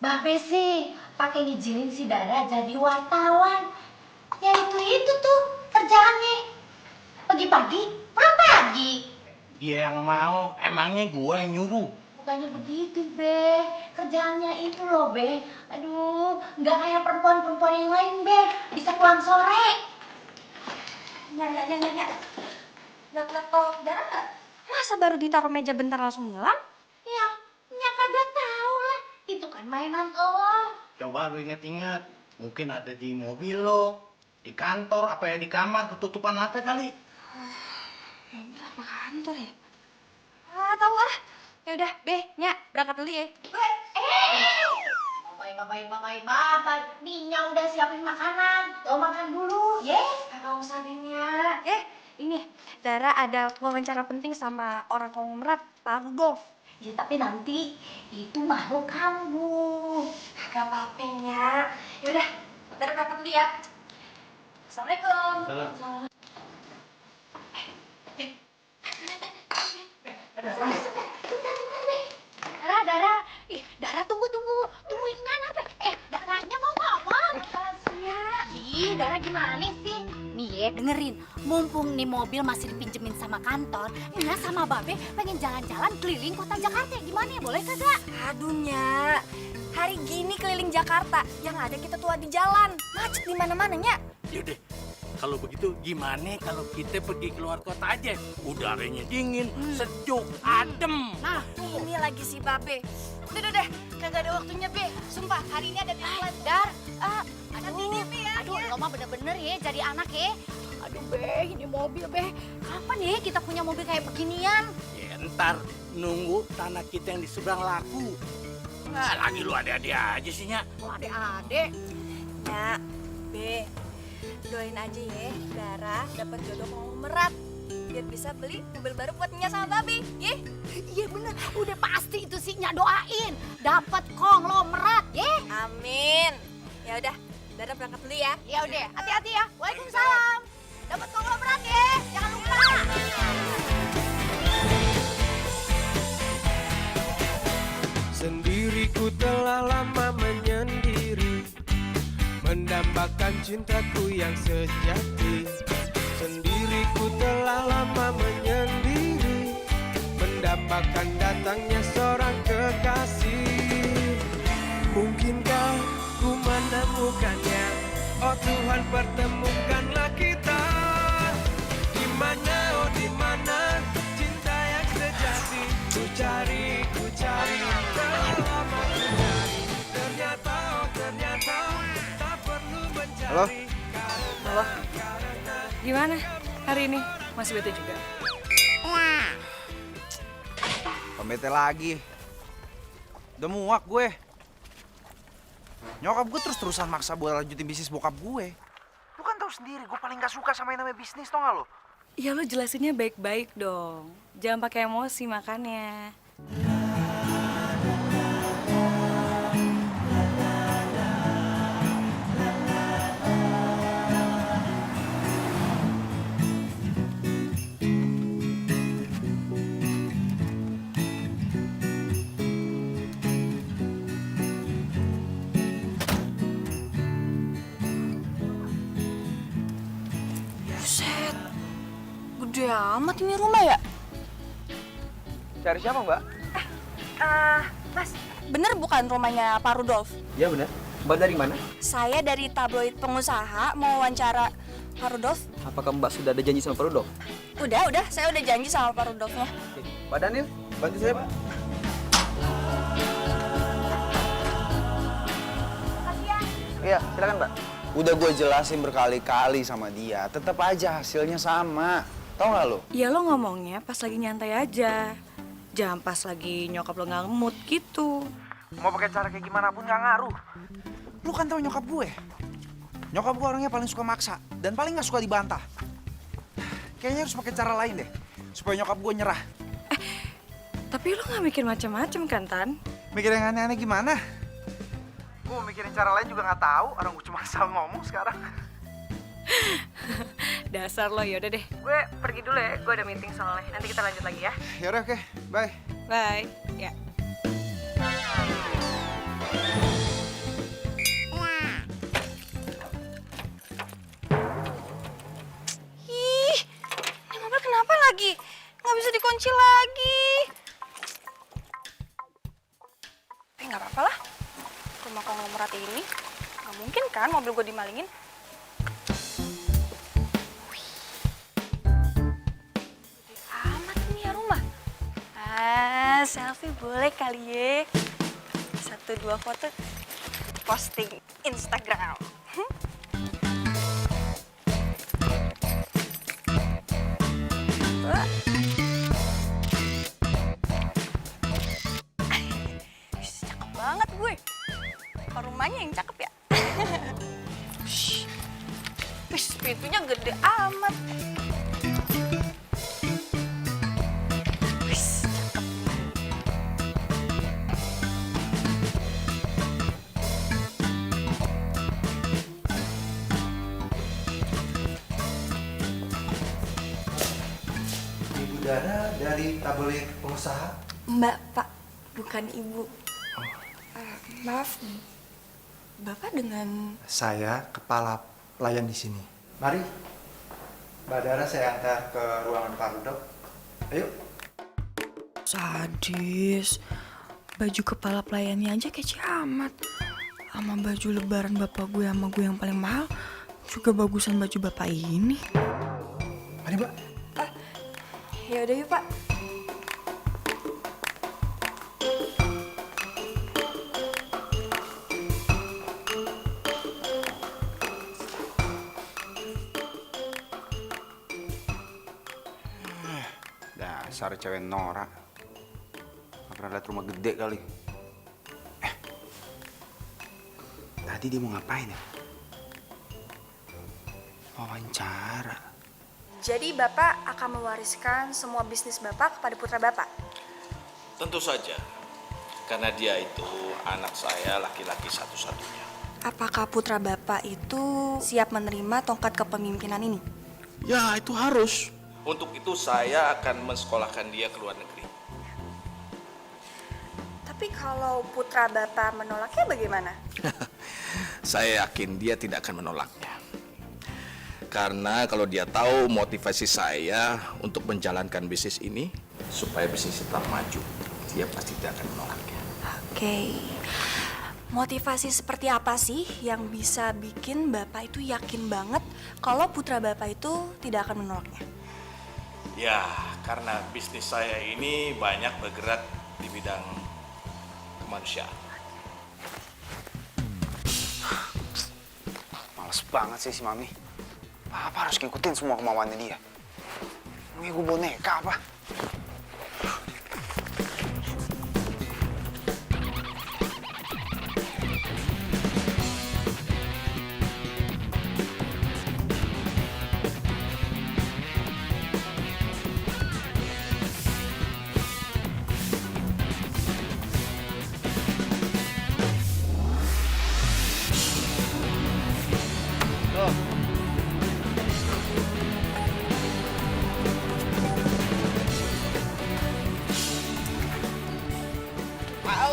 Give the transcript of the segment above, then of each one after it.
Babe sih pakai ngizinin si Dara jadi wartawan. Ya itu tuh kerjaannya. Pagi-pagi, pulang pagi. Dia yang mau, emangnya gue yang nyuruh. Bukannya begitu, Be. Kerjaannya itu loh, Be. Aduh, nggak kayak perempuan-perempuan yang lain, Be. Bisa pulang sore. Ya. Nggak kalau Dara masa baru ditaruh meja bentar langsung ngilang? Ya kagak tahu lah. Itu kan mainan lo. Coba lu inget-inget, mungkin ada di mobil lo, di kantor, apa ya di kamar, ketutupan mata kali. Mobil apa kantor ya? Tahu ah. Ya udah, Be, Nya, berangkat dulu ya. Bapak, bapak. Ninya udah siapin makanan. Tuh makan dulu, ye. Kagak usah deh, Nya. Ini, Dara ada wawancara penting sama orang konglomerat, Pak Rudolf. Ya tapi nanti itu makhluk kamu. Gak apa-apa, Nya. Yaudah, Dara berangkat dulu ya. Assalamualaikum. Salam. Dara. Ih, Dara tunggu. Tungguin kan apa? Daranya mau ngomong. Ih, Dara gimana sih? Nih ya, dengerin. Mumpung nih mobil masih dipinjemin sama kantor, Nya sama Babe pengen jalan-jalan keliling kota Jakarta. Gimana ya, boleh kagak? Aduh, Nya. Hari gini keliling Jakarta, yang ada kita tua di jalan. Macet di mana-mana, Nya. Yaudah, kalau begitu gimana kalau kita pergi keluar kota aja? Udaranya dingin, sejuk, adem. Nah, ini lagi si Babe. Udah, kagak ada waktunya, Be. Sumpah, hari ini ada deadline. Nanti ini, Be, ya. Aduh, lo mah bener-bener ya jadi anak ya. Aduh, Be, ini mobil, Be. Kapan ya kita punya mobil kayak beginian? Ya ntar nunggu tanah kita yang di seberang laku. Nah, lagi lu ada-ada aja sih, Nya. Oh, adek-adek. Nya, Be, doain aja ya, Dara dapat jodoh konglomerat. Biar bisa beli mobil baru buat Nya sama Babe, ya? Iya bener, udah pasti itu sih Nya doain. Dapat konglomerat, ya. Amin. Ya udah, Dara berangkat dulu ya. Ya udah, hati-hati ya. Waalaikumsalam. Dapat konglomerat ya, jangan lupa. Sendiriku telah lama menyendiri, mendambakan cintaku yang sejati. Sendiriku telah lama menyendiri, mendambakan datangnya seorang kekasih. Mungkinkah ku menemukannya? Oh Tuhan, pertemukanlah kita. Di mana, oh di mana cinta yang sejati? Ku cari, telah lama ku cari. Ternyata, oh ternyata tak perlu mencari. Halo? Halo? Gimana hari ini? Masih bete juga? Pembete lagi. Udah muak gue. Nyokap gue terus-terusan maksa buat lanjutin bisnis bokap gue. Lu kan tahu sendiri, gue paling gak suka sama yang namanya bisnis, tau gak lo? Ya lo jelasinnya baik-baik dong. Jangan pakai emosi makannya. Buset, gede amat ini rumah ya? Cari siapa, Mbak? Mas, bener bukan rumahnya Pak Rudolf? Iya bener. Mbak dari mana? Saya dari tabloid pengusaha mau wawancara Pak Rudolf. Apakah Mbak sudah ada janji sama Pak Rudolf? Udah, saya udah janji sama Pak Rudolfnya. Oke. Pak Daniel, bantu saya, Pak. Iya, silakan, Mbak. Udah gue jelasin berkali-kali sama dia, tetap aja hasilnya sama. Tahu nggak lo? Ya lo ngomongnya pas lagi nyantai aja. Jangan pas lagi nyokap lo nggak mood gitu. Mau pakai cara kayak gimana pun nggak ngaruh. Lu kan tahu nyokap gue. Nyokap gue orangnya paling suka maksa dan paling nggak suka dibantah. Kayaknya harus pakai cara lain deh supaya nyokap gue nyerah. Tapi lo nggak mikir macam-macam kan, Tan? Mikir yang aneh-aneh gimana? Gue mau mikirin cara lain juga nggak tahu. Orang gue cuma asal ngomong sekarang. Dasar lo, yaudah deh. Gue pergi dulu ya, gue ada meeting soalnya. Nanti kita lanjut lagi ya. Yaudah, oke. Bye. Bye. Ya. rumah konglomerat ini. Gak mungkin kan mobil gue dimalingin. Gede amat nih ya rumah. Selfie boleh kali ya. 1-2 foto posting Instagram. Wah. Cakep banget gue. Apa rumahnya yang cakep ya? Wih, pintunya gede amat. Wih, cakep. Ibu Dara dari tabloid pengusaha. Mbak, Pak, bukan Ibu. Maaf, Bapak dengan... Saya kepala pelayan di sini. Mari, Mbak Dara saya antar ke ruangan Pak Rudolf. Ayo. Sadis. Baju kepala pelayannya aja kece amat. Sama baju lebaran bapak gue sama gue yang paling mahal juga bagusan baju bapak ini. Mari, Mbak. Ya udah yuk, Pak. Dasar cewek norak. Gak pernah liat rumah gede kali. Tadi dia mau ngapain ya? Wawancara. Jadi Bapak akan mewariskan semua bisnis Bapak kepada putra Bapak? Tentu saja, karena dia itu anak saya laki-laki satu-satunya. Apakah putra Bapak itu siap menerima tongkat kepemimpinan ini? Ya, itu harus. Untuk itu saya akan mensekolahkan dia ke luar negeri. Tapi kalau putra Bapak menolaknya bagaimana? Saya yakin dia tidak akan menolaknya. Karena kalau dia tahu motivasi saya untuk menjalankan bisnis ini, supaya bisnis tetap maju, dia pasti tidak akan menolaknya. Oke. Motivasi seperti apa sih yang bisa bikin Bapak itu yakin banget kalau putra Bapak itu tidak akan menolaknya? Ya, karena bisnis saya ini banyak bergerak di bidang kemanusiaan. Males banget sih si Mami. Apa harus ngikutin semua kemauannya dia? Emangnya gue boneka apa?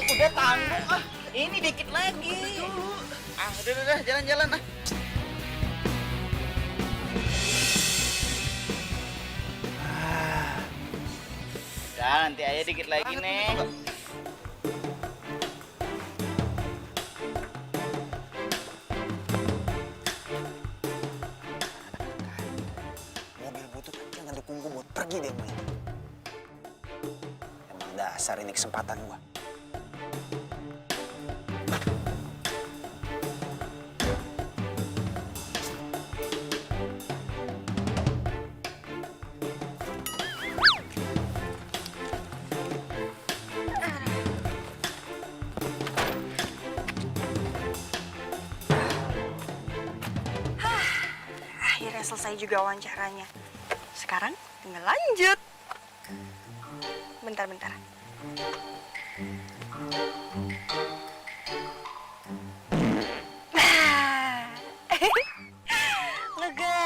Udah tanggung ah, ini dikit lagi. Ah, udah, jalan-jalan ah. Udah, nanti aja dikit lagi nih. Mobil butut jangan dukung gue buat pergi deh main. Emang dasar ini kesempatan gue. Akhirnya selesai juga wawancaranya. Sekarang tinggal lanjut. Bentar. Lega.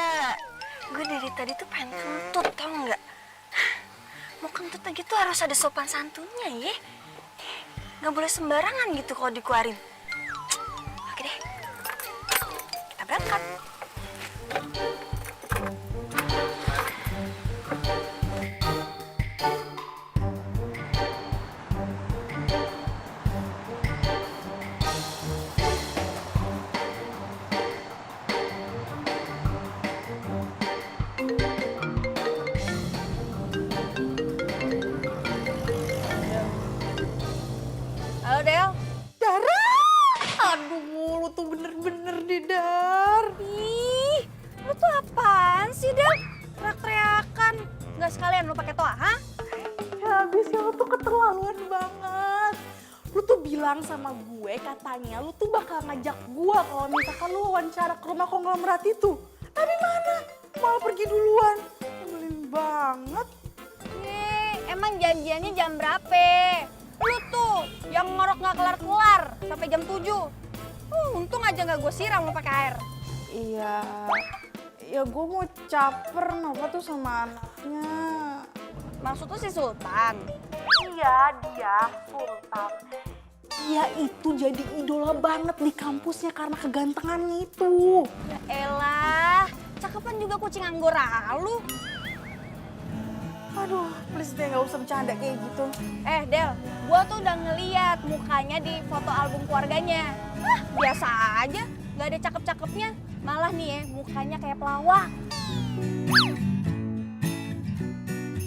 Gue dari tadi tuh pengen kentut, tau nggak? Mau kentut lagi tuh harus ada sopan santunnya ya. Nggak boleh sembarangan gitu kalau dikeluarin. Oke deh, kita berangkat. bener deh, Dar. Ih, lu tuh apaan sih, Del? Teriak-teriakan. Nggak sekalian lu pakai toa, ha? Ya habisnya lu tuh keterlaluan banget. Lu tuh bilang sama gue katanya lu tuh bakal ngajak gue kalau misalkan lu wawancara ke rumah konglomerat itu. Tapi mana? Malah pergi duluan. Nyebelin banget. Emang janjiannya jam berapa? Lu tuh yang ngorok nggak kelar-kelar sampai jam 7. Untung aja nggak gue siram lu pakai air. Iya, ya gue mau caper Nova tuh sama anaknya. Maksud tuh si Sultan? Iya, dia Sultan. Dia itu jadi idola banget di kampusnya karena kegantengannya itu. Ya elah, cakepan juga kucing anggora lu. Aduh, please deh gak usah bercanda kayak gitu. Del, gua tuh udah ngeliat mukanya di foto album keluarganya. Biasa aja, nggak ada cakep-cakepnya. Malah nih ya, mukanya kayak pelawak.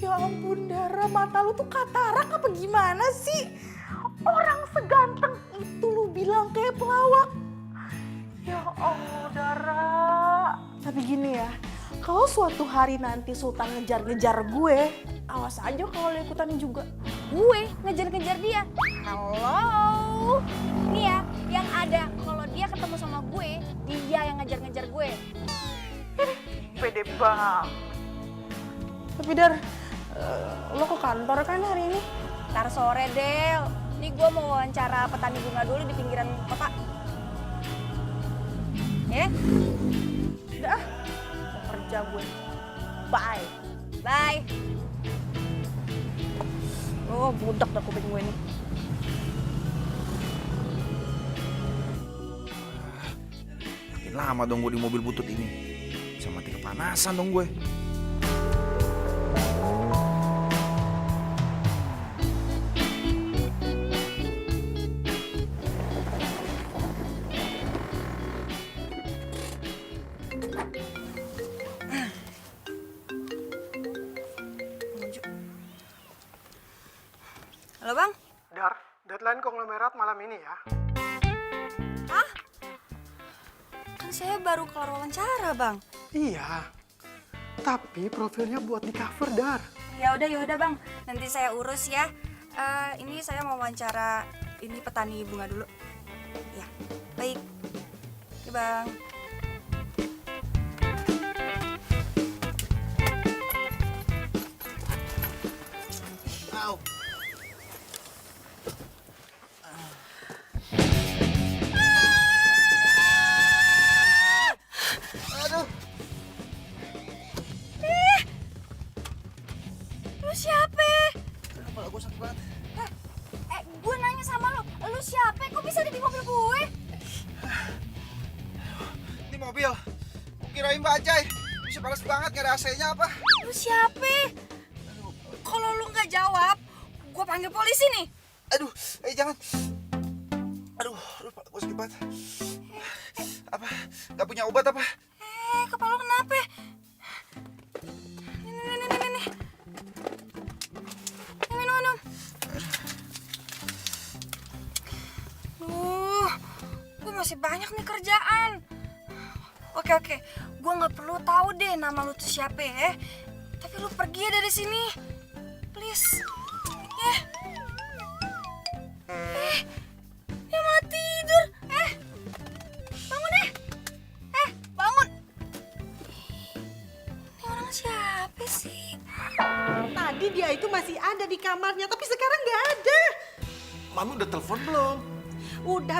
Ya ampun Dara, mata lu tuh katarak apa gimana sih? Orang seganteng itu lu bilang kayak pelawak. Ya Allah Dara. Tapi gini ya, kalau suatu hari nanti Sultan ngejar-ngejar gue, awas aja kalau lu ikutan juga. Gue ngejar-ngejar dia. Halo. Nih ya, yang ada kalau dia ketemu sama gue, dia yang ngejar-ngejar gue. Pede banget. Tapi Dar, lo ke kantor kan hari ini? Ntar sore, Del. Nih gue mau wawancara petani bunga dulu di pinggiran kota. Ya? Udah, mau kerja gue. Bye. Bye. Oh, budak dah kuping gue nih. Makin lama dong gue di mobil butut ini. Bisa mati kepanasan dong gue. Halo, Bang. Dar, deadline konglomerat malam ini ya. Hah? Kan saya baru kelar wawancara, Bang. Iya, tapi profilnya buat di cover, Dar. Ya udah, Bang. Nanti saya urus ya. Ini saya mau wawancara ini petani bunga dulu. Ya, baik. Oke, Bang. Lu siapa? Kepala gue sakit banget. Gue nanya sama lu siapa? Kok bisa ada di mobil gue? Di mobil. Kirain bajai. Bisa panas banget, gak ada AC-nya apa? Lu siapa? Kalau lu nggak jawab, gue panggil polisi nih. Aduh, jangan. Aduh, kepala gue sakit banget. Apa? Gak punya obat apa? Kepala lu kenapa? Nih. Minum. Gue masih banyak nih kerjaan. Oke. Gue nggak perlu tahu deh nama lu tuh siapa ya. Tapi lu pergi ya dari sini. Please. Dia malah tidur. Bangun deh. Bangun. Ini orang siapa sih? Tadi dia itu masih ada di kamarnya, tapi sekarang nggak ada. Mami udah telepon belum? Udah,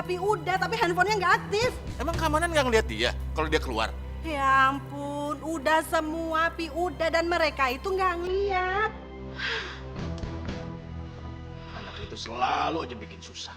tapi handphonenya nggak aktif. Emang keamanan nggak ngeliat dia kalau dia keluar? Ya ampun, udah semua, udah, dan mereka itu nggak ngeliat. Anak itu selalu aja bikin susah.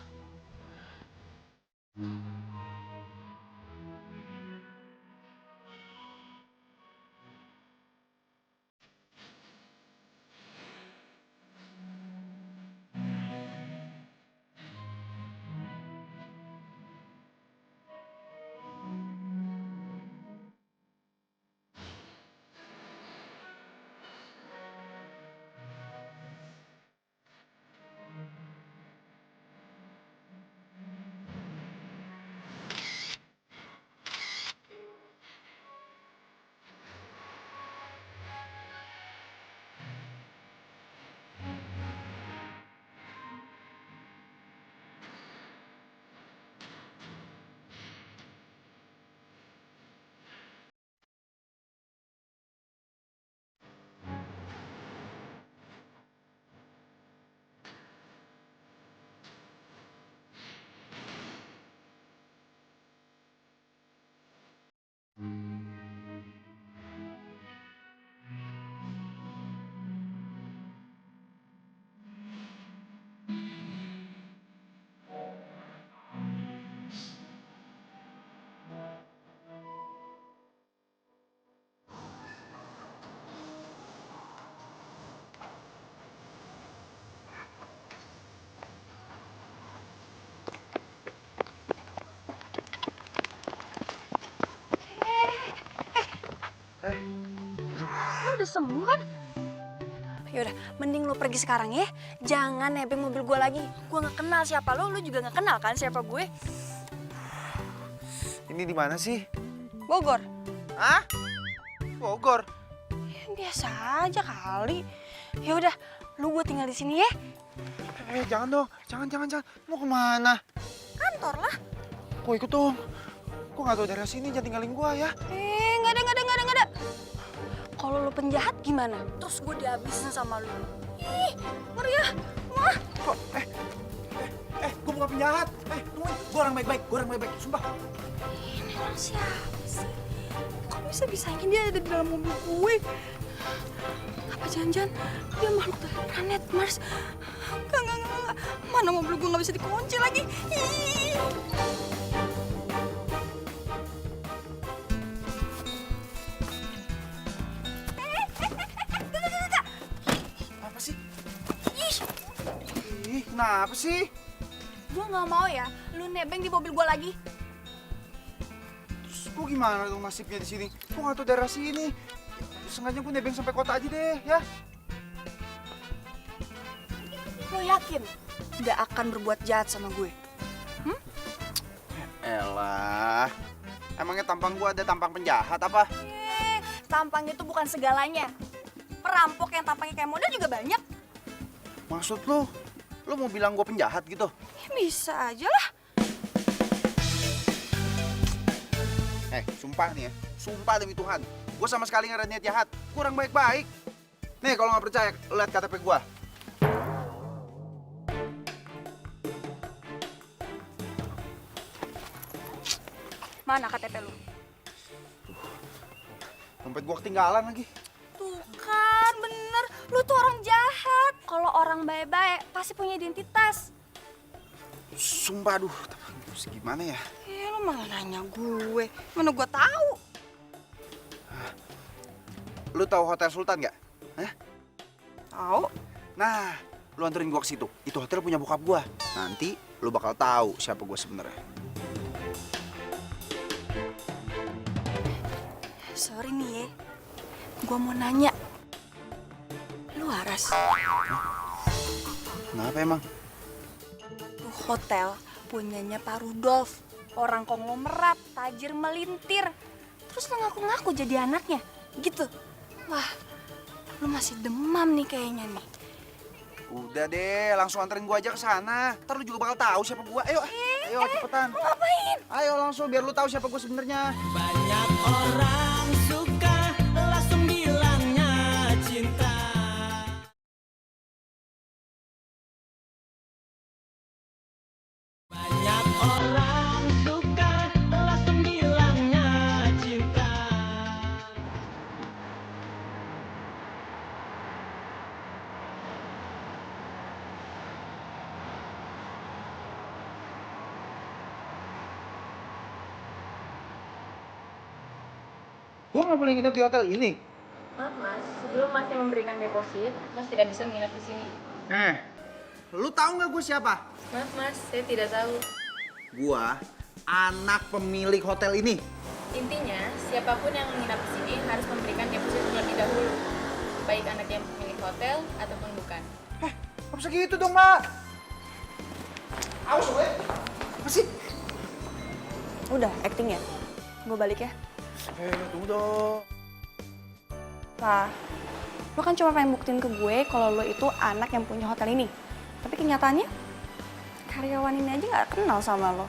udah sembuh kan? Yaudah, mending lo pergi sekarang ya. Jangan nebeng mobil gue lagi. Gue nggak kenal siapa lo juga nggak kenal kan siapa gue. Ini di mana sih? Bogor. Hah? Bogor? Ya, biasa aja kali. Ya udah, lu gue tinggal di sini ya. Jangan dong, jangan. Mau kemana? Kantor lah. Kok ikut dong? Kok nggak tahu daerah sini, jangan tinggalin gua ya. Nggak ada. Kalau lu penjahat gimana? Terus gue dihabisin sama lu. Ih, ngeri ya. Wah. Kok, gua bukan penjahat. Tungguin, gua orang baik-baik, sumpah. Ini orang siapa sih? Kok bisa-bisanya dia ada di dalam mobil gue? Apa jangan-jangan dia makhluk dari planet Mars? Enggak. Mana mobil gue nggak bisa dikunci lagi? Ih. Apa sih? Ih, kenapa sih? Gue nggak mau ya, lu nebeng di mobil gue lagi. Terus gua gimana dong nasibnya di sini? Gua nggak tahu daerah sini. Sengaja gua nebeng sampai kota aja deh, ya. Lo yakin nggak akan berbuat jahat sama gue? Elah, emangnya tampang gua ada tampang penjahat apa? Tampang itu bukan segalanya. Perampok yang tampangnya kayak model juga banyak. Maksud lu mau bilang gua penjahat gitu? Ya, bisa aja lah. Sumpah nih ya, sumpah demi Tuhan, gua sama sekali nggak ada niat jahat. Gua orang baik-baik. Nih, kalau nggak percaya, lihat KTP gua. Mana KTP lu? Dompet gua ketinggalan lagi. Tuh kan, bener. Lu tuh orang jahat. Kalau orang baik-baik pasti punya identitas. Sumpah, aduh, gimana ya? Lu malah nanya gue. Mana gue tahu? Lu tahu Hotel Sultan nggak? Hah? Tahu. Nah, lu anterin gua ke situ. Itu hotel punya bokap gua. Nanti lu bakal tahu siapa gua sebenarnya. Sorry nih ya. Gue mau nanya. Lu waras? Kenapa emang? Tuh hotel punyanya Pak Rudolf. Orang konglomerat, tajir melintir. Terus lu ngaku-ngaku jadi anaknya. Gitu. Wah, lu masih demam nih kayaknya nih. Udah deh, langsung anterin gua aja ke sana. Ntar lu juga bakal tahu siapa gua. Ayo, cepetan. Lu ngapain? Ayo langsung biar lu tahu siapa gua sebenarnya. Banyak orang suka langsung bilangnya cinta. Banyak orang suka langsung bilangnya cinta. Gua nggak boleh nginep di hotel ini. Maaf mas, sebelum masnya memberikan deposit, mas tidak bisa menginap di sini. Lu tahu nggak gua siapa? Maaf mas, saya tidak tahu. Gua anak pemilik hotel ini. Intinya, siapapun yang menginap di sini harus memberikan deposit terlebih dahulu. Baik anak yang pemilik hotel ataupun bukan. Nggak bisa gitu dong, Mbak. Awas, gue. Apa sih? Udah, acting ya? Gue balik ya? Tunggu dong. Pak, lo kan cuma pengen buktiin ke gue kalau lo itu anak yang punya hotel ini. Tapi kenyataannya, karyawan ini aja gak kenal sama lo.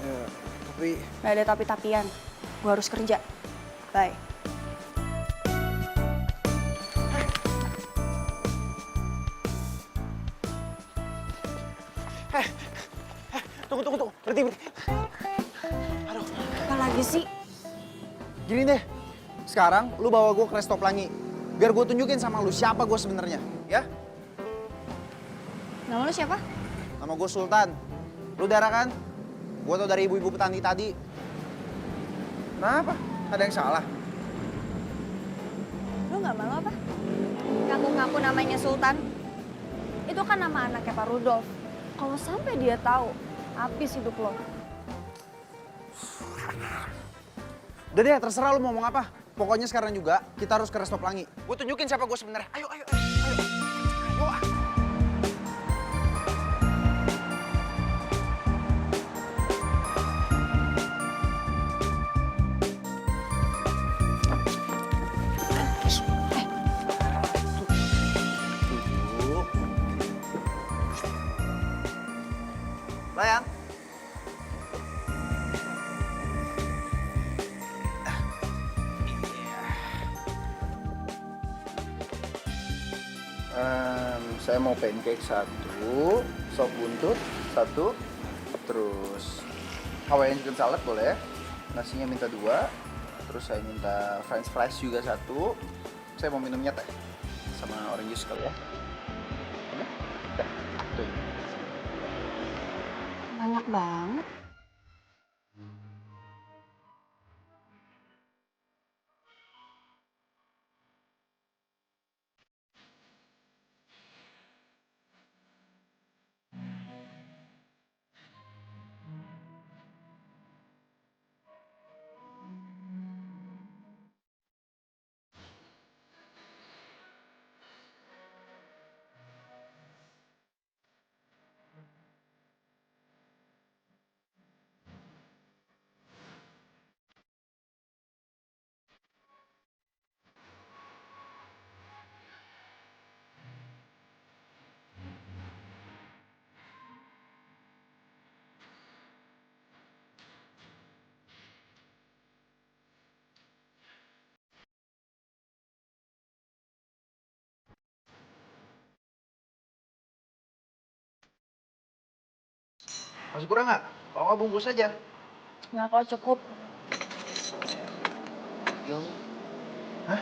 Ya, tapi... Gak ada tapi-tapian. Gue harus kerja. Bye. Tunggu. Berhenti. Aduh. Apa lagi sih? Gini deh, sekarang lu bawa gue ke Resto Pelangi. Biar gue tunjukin sama lu siapa gue sebenarnya, ya? Nama lo siapa? Nama gue Sultan. Lu darah kan? Gue tau dari ibu-ibu petani tadi. Kenapa? Ada yang salah? Lo gak malu apa? Ngaku-ngaku namanya Sultan. Itu kan nama anaknya Pak Rudolf. Kalau sampai dia tahu, habis hidup lo. Udah deh, terserah lu mau ngomong apa. Pokoknya sekarang juga kita harus ke Resto Pelangi. Gue tunjukin siapa gue sebenarnya. Ayo, ayo, ayo, ayo. Ayo, ah. Layang. Saya mau pancake 1, sop buntut 1, terus Hawaiian chicken salad boleh, nasinya minta 2, terus saya minta french fries juga 1, saya mau minumnya teh sama orange juice kali ya. Oke? Dah, tuh. Banyak banget. Masih kurang nggak? Kalau nggak bungkus aja. Nggak kok, cukup. Hah?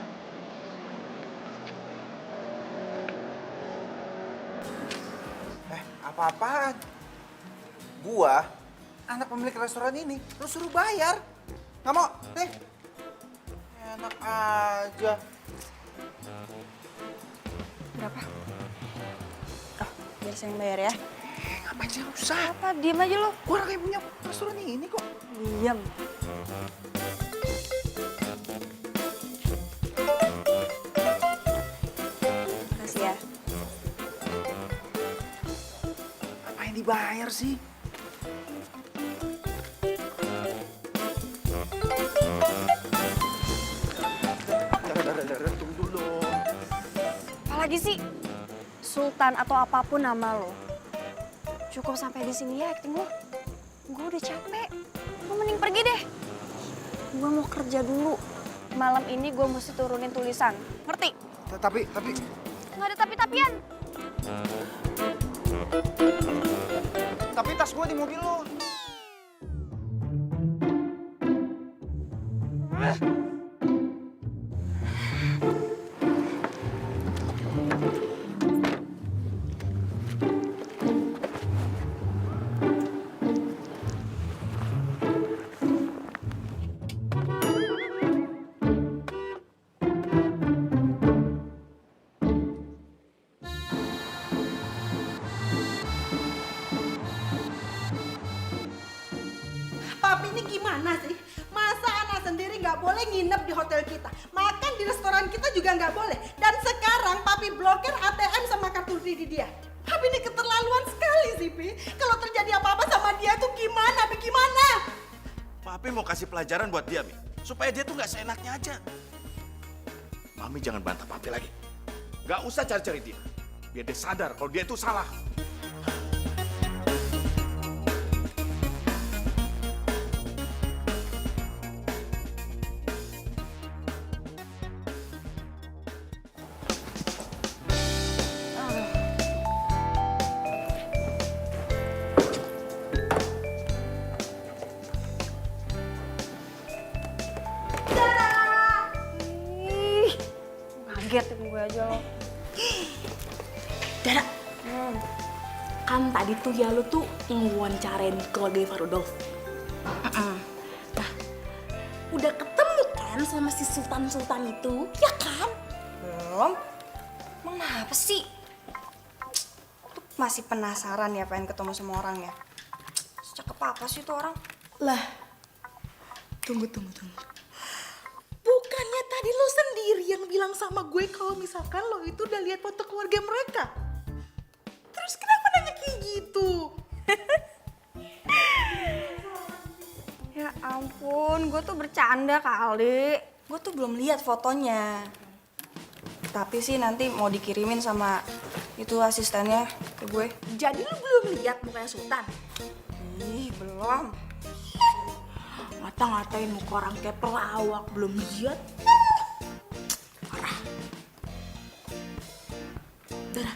Apa-apaan? Gua, anak pemilik restoran ini, lu suruh bayar. Nggak mau? Nih. Enak aja. Berapa? Oh, biar saya yang bayar ya. Ngapain sih? Nggak usah. Apa? Diem aja lo. Gua orang yang punya restoran ini kok. Diam. Makasih ya. Ngapain dibayar sih? Tunggu dulu. Apalagi sih? Sultan atau apapun nama lo. Cukup sampai di sini ya acting lo. Gue udah capek. Lo mending pergi deh. Gue mau kerja dulu. Malam ini gue mesti turunin tulisan. Ngerti? Tapi... Nggak ada tapi-tapian. Tapi tas gua di mobil lo. Papi ini gimana sih? Masa anak sendiri nggak boleh nginep di hotel kita? Makan di restoran kita juga nggak boleh. Dan sekarang Papi blokir ATM sama kartu kredit dia. Papi ini keterlaluan sekali sih, Pi. Kalau terjadi apa-apa sama dia tuh gimana, Pi? Gimana? Papi mau kasih pelajaran buat dia, Mi. Supaya dia tuh nggak seenaknya aja. Mami jangan bantah Papi lagi. Nggak usah cari-cari dia. Biar dia sadar kalau dia itu salah. Ih, ngagetin gue aja lo. Dara, kan tadi tuh ya lu tuh ngewawancarain keluarga Farudolf. Nah, udah ketemu kan sama si Sultan-Sultan itu, ya kan? Belum. Emang apa sih? Tuh masih penasaran ya pengen ketemu sama orangnya. Secakep apa sih tuh orang? Lah, tunggu. Bukannya Tadi lo sendiri yang bilang sama gue kalau misalkan lo itu udah lihat foto keluarga mereka. Terus kenapa nanya kayak gitu? Ya ampun, gue tuh bercanda kali. Gue tuh belum lihat fotonya. Tapi sih nanti mau dikirimin sama itu asistennya ke gue. Jadi lo belum lihat mukanya Sultan? Ih, belum. Ngata-ngatain muka orang kayak pelawak, belum lihat. Parah. Dara,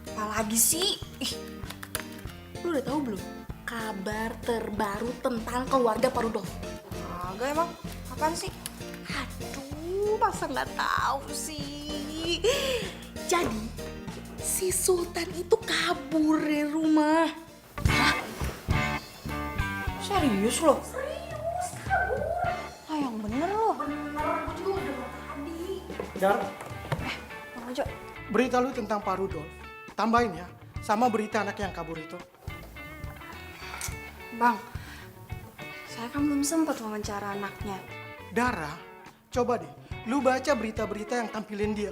Apalagi sih? Ih, lo udah tahu belum kabar terbaru tentang keluarga Pak Rudolf? agak emang. Apaan sih? Aduh, masa nggak tahu sih? Jadi, si Sultan itu kabur dari rumah. Serius lo? Serius, kabur. Ah, yang bener lo. Bener, gue juga udah tadi. Dar, Bang Ojo. berita lu tentang Pak Rudolf. Tambahin ya, sama berita anak yang kabur itu. Bang, saya kan belum sempat wawancara anaknya. Dara, coba deh, lu baca berita-berita yang tampilin dia.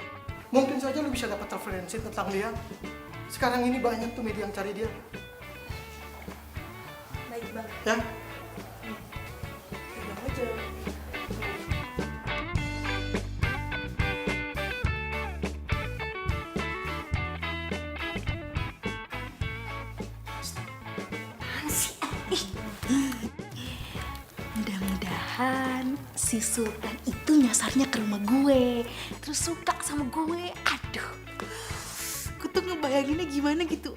Mungkin saja lu bisa dapat referensi tentang dia. Sekarang ini banyak tuh media yang cari dia. Baik, Bang. Ya, Bang Ojo. Mudah-mudahan si Sultan itu nyasarnya ke rumah gue, terus suka sama gue. Aduh, gue tuh ngebayanginnya gimana gitu.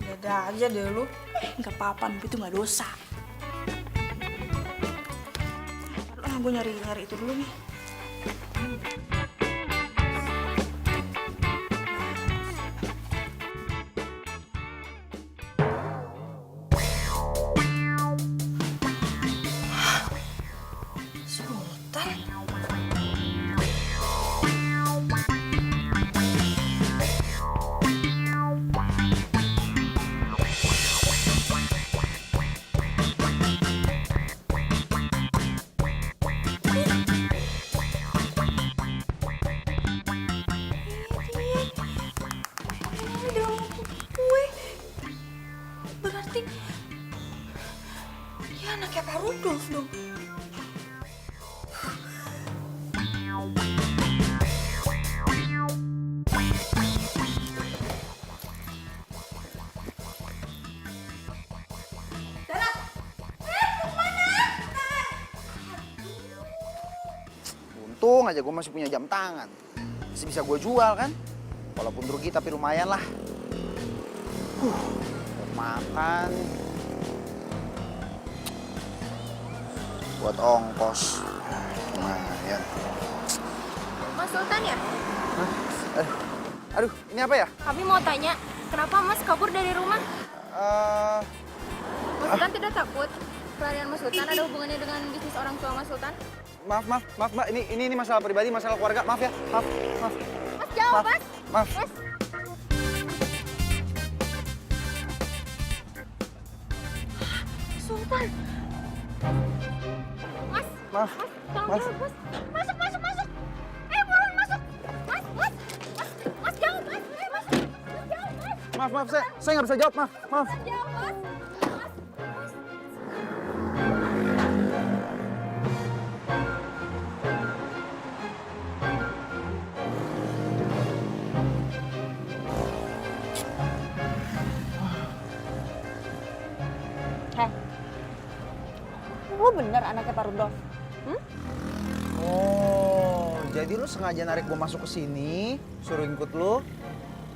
Ada aja deh lu. Nggak apa-apa, itu nggak dosa. Gue nyari itu dulu nih. Sultan? Berarti dia anaknya Pak Rudolf dong. Untung aja gue masih punya jam tangan. Masih bisa gue jual kan? Walaupun rugi tapi lumayan lah. Makan. Buat ongkos. Lumayan. Mas Sultan ya? Aduh, ini apa ya? Kami mau tanya, kenapa Mas kabur dari rumah? Mas Sultan tidak takut? Pelarian Mas Sultan ada hubungannya dengan bisnis orang tua Mas Sultan? Maaf Mbak. Ini masalah pribadi, masalah keluarga. Maaf ya. Maaf. Mas jawab, Mas. Maaf. Mas. Sultan. Mas. Maaf. Tolong jawab, Mas. Masuk. Buruan masuk. Mas jawab, Mas. Masuk. Mas jawab, Mas. Maaf. Saya nggak bisa jawab. Maaf. Jawab, Mas. Lo bener anaknya Pak Rudolf? Oh, jadi lu sengaja narik gue masuk ke sini, suruh ikut lu.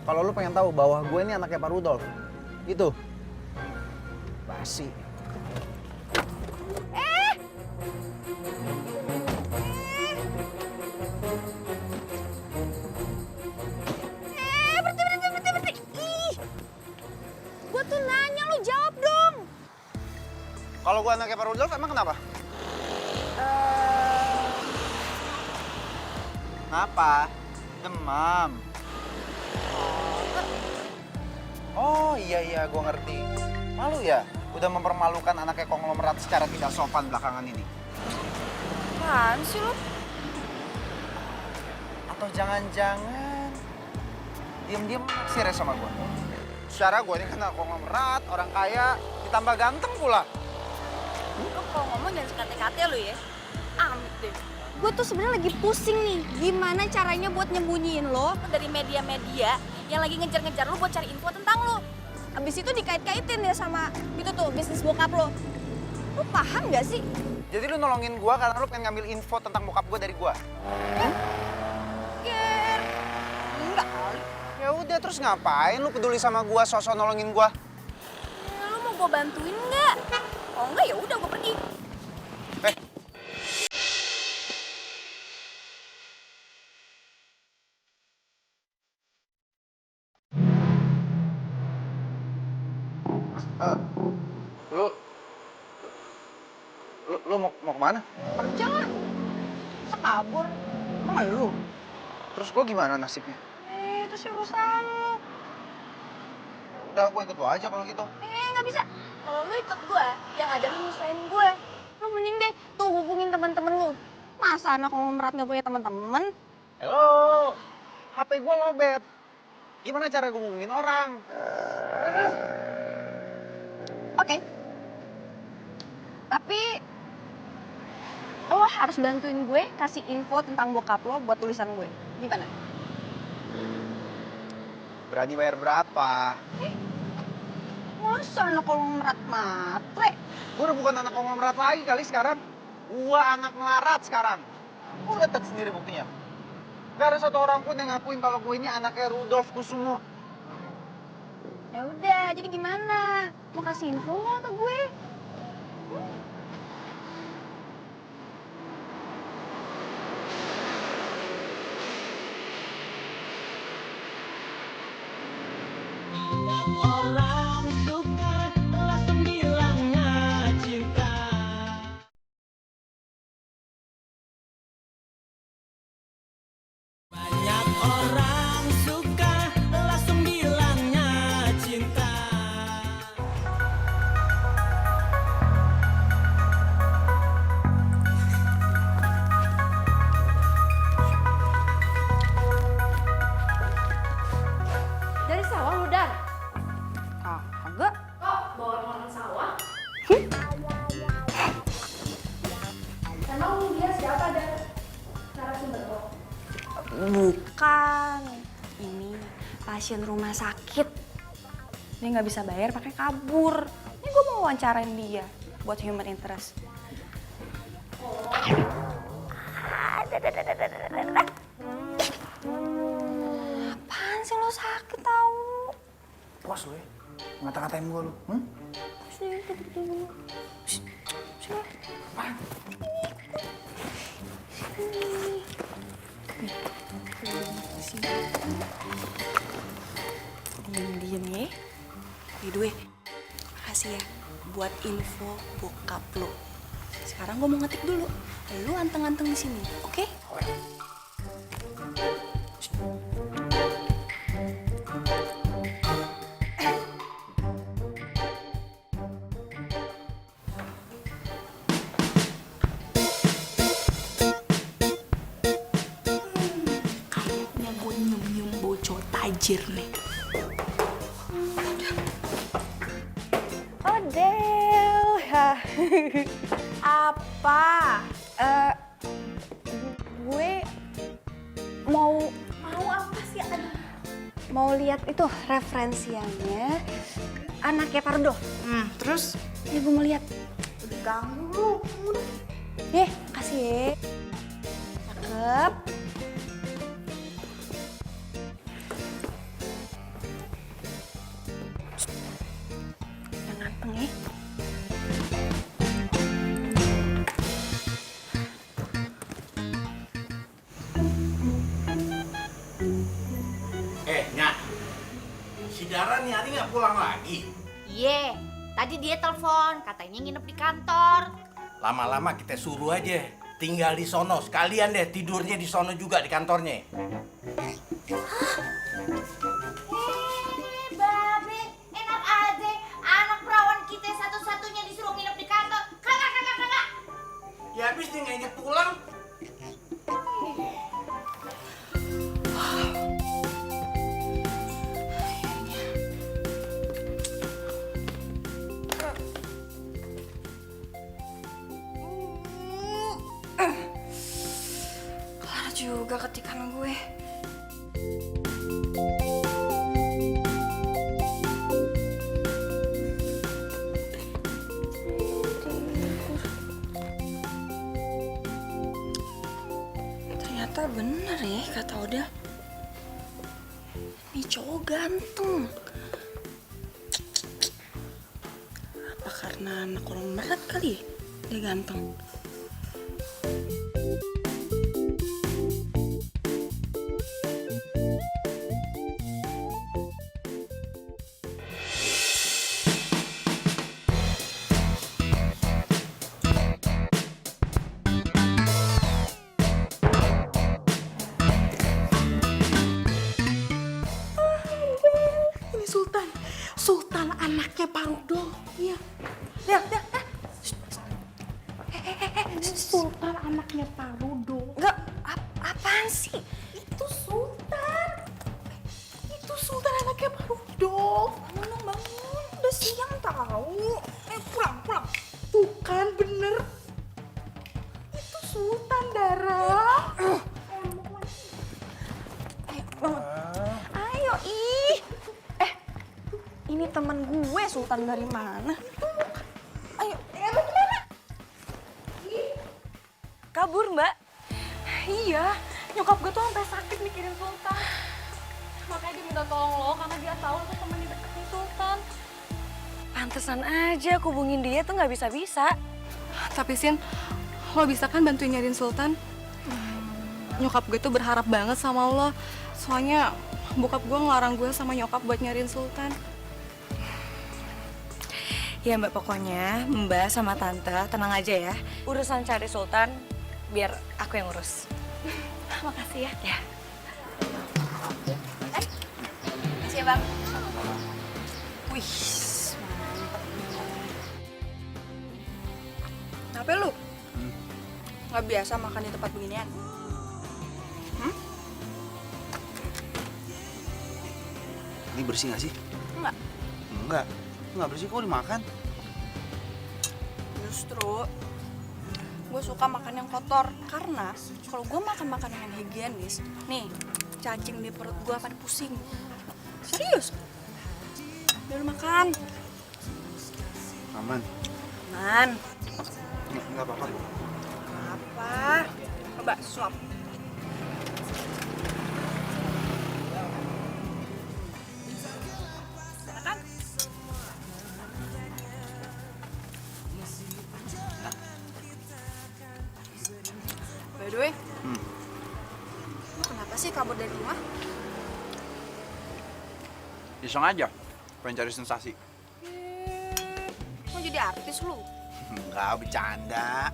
Kalau lu pengen tahu bahwa gue ini anaknya Pak Rudolf. Gitu. Basi. Berhenti. Ih. Gue tuh nanya, lu jawab dong. Kalau gue anaknya Pak Rudolf emang kenapa? Kenapa? Demam. Oh iya, gue ngerti. Malu ya? Udah mempermalukan anaknya konglomerat secara tidak sopan belakangan ini. Apaan sih lo? Atau jangan-jangan diam-diam naksir sama gue? Secara gue ini kan konglomerat, orang kaya, ditambah ganteng pula. Lo kalau ngomong jangan sekate-kate lo ya. Amit deh. Gue tuh sebenarnya lagi pusing nih, gimana caranya buat nyembunyiin lo dari media-media yang lagi ngejar-ngejar lo buat cari info tentang lo. Abis itu dikait-kaitin ya sama itu tuh bisnis bokap lo. Lo paham gak sih? Jadi lu nolongin gue karena lu pengen ngambil info tentang bokap gue dari gue? Ger, enggak kali. Ya udah, terus ngapain lu peduli sama gue, sosok nolongin gue? Lo mau gue bantuin nggak? Oh enggak ya udah gue pergi. Lu mau kemana? Kerja lah. Masa kabur? Emang lu? Terus gue gimana nasibnya? Itu sih urusan lo. Udah, gue ikut lo aja kalau gitu. Nggak bisa. Kalau lo ikut gue, yang ada lo nyusahin gue. Lo mending deh tuh hubungin teman-teman lo. Masa anak konglomerat nggak punya teman-teman? Halo, HP gue lobet. Gimana cara gue ngomongin orang? Oke. Tapi lo harus bantuin gue kasih info tentang bokap lo buat tulisan gue. Gimana? Berani bayar berapa? Masa anak konglomerat matre? Gue udah bukan anak konglomerat lagi kali sekarang. Gue anak melarat sekarang. Gue lihat sendiri buktinya. Gak ada satu orang pun yang ngakuin kalau gue ini anaknya Rudolf Kusumo. Ya udah, jadi gimana? Mau kasih info nggak ke gue? Orang suka langsung bilangnya cinta. Banyak orang suka langsung bilangnya cinta. Dari sawah lu, Dan? Kagak. Kok bawa orang sawah? Emang dia siapa, Dan? Narasumber lo? Bukan. Ini pasien rumah sakit. Dia nggak bisa bayar pakai kabur. Ini gue mau wawancarain dia buat human interest. Apaan sih lo sakit tau? Puas lu ya? Ngata-ngatain gue lu. Sini, duduk dulu. Sini. Sini. Diem ya. By the way, makasih ya buat info bokap lo. Sekarang gue mau ngetik dulu. Lu anteng-anteng di sini, oke? Kayaknya gue nyium-nyium bocor tajir nih. Odel. Apa? Gue mau apa sih? Mau lihat itu referensiannya anaknya Pardo. Terus? Ya gue mau lihat. Ganggu lu. Kasih ya. Cakep. Yang ganteng ya. Nyak, si Dara nih hari nggak pulang lagi. Iya, tadi dia telepon, katanya nginep di kantor. Lama-lama kita suruh aja tinggal di sono, sekalian deh tidurnya di sono juga di kantornya. Babe, enak aja. Anak perawan kita satu-satunya disuruh nginep di kantor. Kagak. Ya habis dia nggak inget pulang, juga ketikan gue. Ternyata bener ya kata Oda. Ini cowok ganteng. Apa karena anak orang merat kali ya? Dia ganteng. Ini Sultan. Sultan anaknya Pak Rudo. Iya. Lihat, lihat. Sultan anaknya Pak Rudo. Enggak, apaan sih? Itu Sultan. Itu Sultan anaknya Pak Rudo. Bangun, bangun. Udah siang tahu. Pulang. Tuh kan bener. Itu Sultan, Dara. Ayo, ih. Ini teman gue, Sultan dari mana? Ayo. Gimana? Kabur, Mbak. Iya, nyokap gue tuh sampai sakit mikirin Sultan. Makanya dia minta tolong lo karena dia tahu lo tuh temen di deketin Sultan. Pantesan aja aku hubungin dia tuh nggak bisa-bisa. Tapi Sin, lo bisa kan bantuin nyariin Sultan? Nyokap gue tuh berharap banget sama lo. Soalnya bokap gue ngelarang gue sama nyokap buat nyariin Sultan. Ya Mbak, pokoknya Mbak sama Tante tenang aja ya. Urusan cari Sultan biar aku yang urus. Makasih ya. Ya. Makasih ya, Bang. Wih, mantep. Kenapa lu? Nggak biasa makan di tempat beginian? Ini bersih nggak sih? Enggak. Enggak. Nggak bersih kok dimakan. Justru gue suka makan yang kotor karena kalau gue makan makanan yang higienis, nih cacing di perut gue pada pusing. Serius? Biar makan. Aman. Man. Nggak apa-apa. Apa? Coba suap. Makan. By the way, lu kenapa sih kabur dari rumah? Iseng aja. Pengen cari sensasi. Mau jadi artis lu? Enggak, bercanda.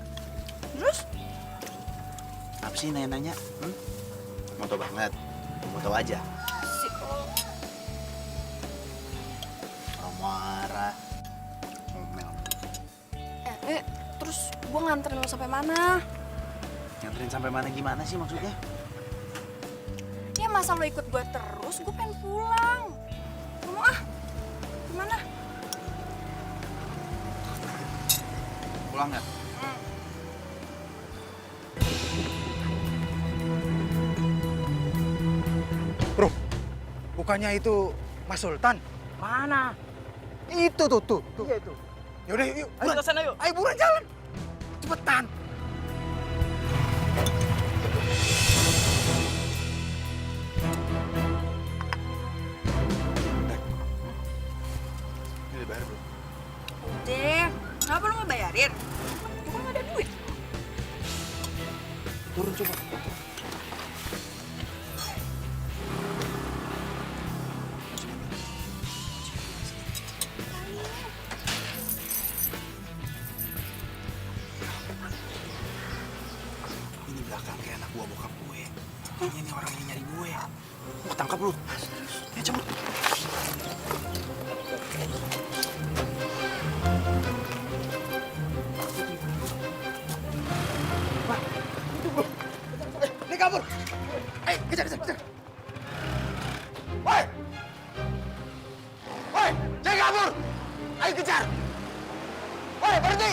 Terus? Apa sih nanya-nanya? Mau tau banget. Mau tau aja. Si Orang marah. Ngomel. Terus gue nganterin lo sampai mana? Nganterin sampai mana gimana sih maksudnya? Ya masa lo ikut gue terus, gue pengen pulang. Gak mau ah. Gimana? Pulang ya? Bro, bukannya itu Mas Sultan? Mana? Itu tuh. Iya itu. Yaudah yuk, Ayo ke sana yuk. Ayo buruan jalan. Cepetan. Ini bayar bro. Udah, kenapa lo nggak bayarin? Gue kan nggak ada duit. Turun coba. Ini belakang kayak anak buah bokap gue. Kayaknya ini orang yang nyari gue. Mau tangkap lu. Ya cepet. Ini kabur. Ayo, kejar. Woi! Woi, jangan kabur. Ayo kejar. Woi, berhenti.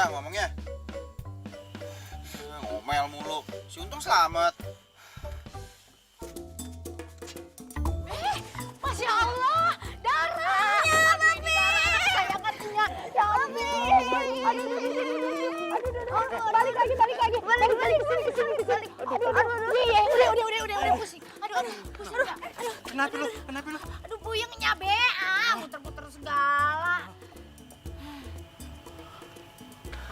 Gimana ngomongnya? Ngomel mulu. Si Untung selamat. Masya Allah, Dara. Ya, Mami. Kesayangannya. Ya, Mami. Aduh. Balik lagi. Udah pusing. Aduh. Kenapa lu? Aduh, puyengnya be. Muter-muter segala.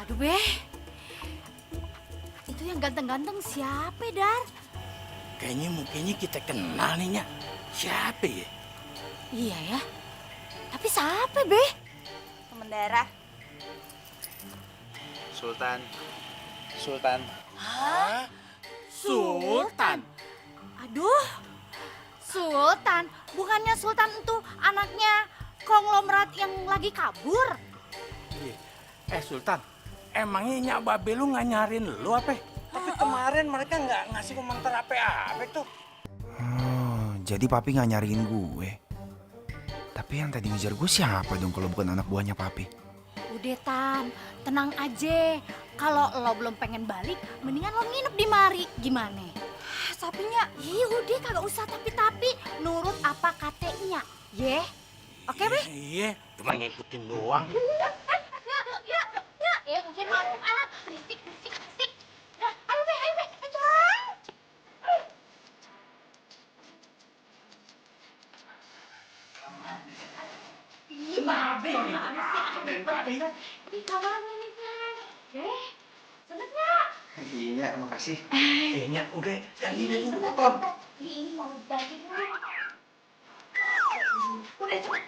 Aduh, be. Itu yang ganteng-ganteng siapa, Dar? Kayaknya mukanya kita kenal nih, Nyak. Siapa ya? Iya ya. Tapi siapa, be? Temen Dara. Sultan. Hah? Sultan? Aduh, Sultan? Bukannya Sultan itu anaknya konglomerat yang lagi kabur? Sultan, emangnya Nyak Babe lu nggak nyariin lu apa? Tapi kemarin mereka nggak ngasih komentar apa-apa tuh. Oh, jadi papi nggak nyariin gue. Tapi yang tadi ngejar gue siapa dong kalau bukan anak buahnya papi? Udah, Tan, tenang aja. Kalau lo belum pengen balik, mendingan lo nginep di mari. Gimana? Sapinya, iya udah kagak usah tapi-tapi. Nurut apa katanya, ye? Oke, be? Iya, cuma ngikutin doang. Ya, mungkin mau berisik. Ayo, be, ayo. Babe. Di kamar ini kan. Seneng nggak? Iya, makasih. Nyak, udah. Ini motor. Ini mau jadi dulu. Udah, cepet.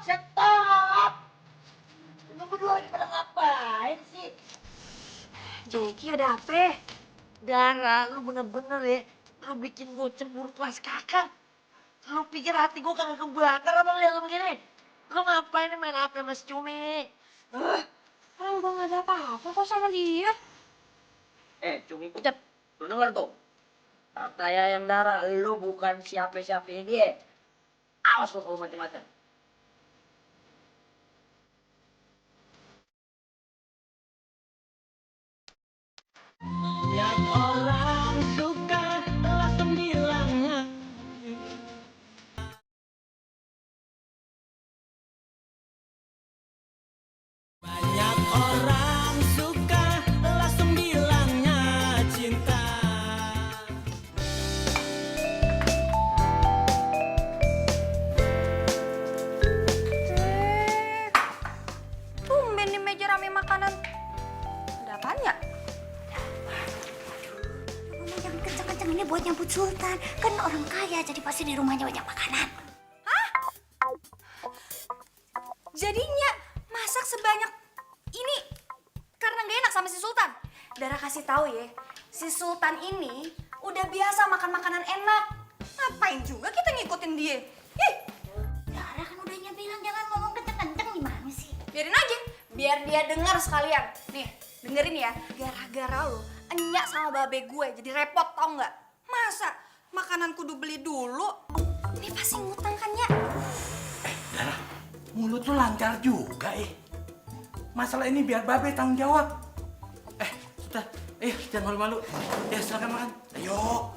Stop. Lu berdua ini pada ngapain sih? Jeki ada apa? Dara, lu bener-bener ya. Lu bikin gue cemburu kelas kakak. Lu pikir hati gue kagak kebakar apa lihat lu begini? Lu ngapain main HP sama si Cumi? Orang gue gak ada apa-apa kok sama dia. Cumi pucat. Lu denger tuh. Katanya yang Dara, lu bukan siapa-siapa dia. Awas lu kalau macam-macam. Yang orang suka langsung bilangnya. Banyak orang suka langsung bilangnya cinta. Tumben di meja rame makanan. Ada apaan ya? Ngomong jangan kenceng-kenceng, ini buat nyambut Sultan. Kan orang kaya, jadi pasti di rumahnya banyak makanan. Jadinya masak sebanyak ini karena gak enak sama si Sultan. Dara kasih tahu ya, si Sultan ini udah biasa makan makanan enak. Ngapain juga kita ngikutin dia? Ih, Dara kan udahnya bilang jangan ngomong kenceng-kenceng, gimana sih? biarin aja, biar dia dengar sekalian. Nih, dengerin ya. Gara-gara lu, enyak sama babe gue jadi repot tau nggak? Masa makanan kudu beli dulu? Ini pasti ngutang kan ya? Dara, mulut lu lancar juga Masalah ini biar Babe tanggung jawab. Sudah, ayo jangan malu-malu. Ya silakan makan. Ayo.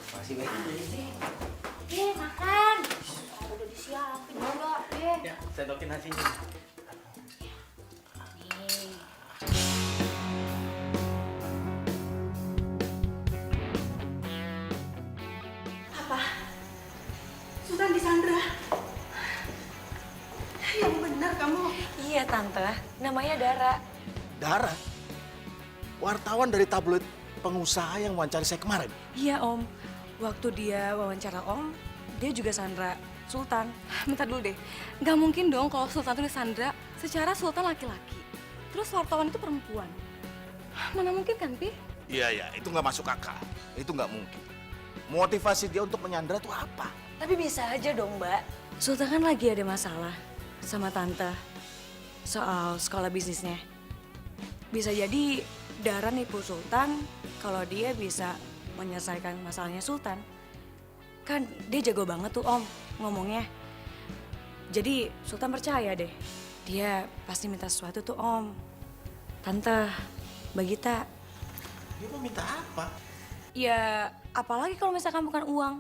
Makasih, Be. Makan. Udah disiapin juga, Ya, saya dokin nasinya. Nih. Iya tante, namanya Dara. Dara? Wartawan dari tabloid pengusaha yang wawancara saya kemarin? Iya om, waktu dia wawancara om, dia juga Sandra Sultan. Bentar dulu deh, nggak mungkin dong kalau Sultan itu Sandra, secara Sultan laki-laki. Terus wartawan itu perempuan. Mana mungkin kan, Pi? Iya, itu nggak masuk akal. Itu nggak mungkin. Motivasi dia untuk menyandra itu apa? Tapi bisa aja dong, Mbak. Sultan kan lagi ada masalah sama tante soal sekolah bisnisnya. Bisa jadi Dara nipu Sultan kalau dia bisa menyelesaikan masalahnya Sultan. Kan dia jago banget tuh Om ngomongnya. Jadi Sultan percaya deh. Dia pasti minta sesuatu tuh Om. Tante, Mbak Gita. Dia mau minta apa? Ya apalagi kalau misalkan bukan uang.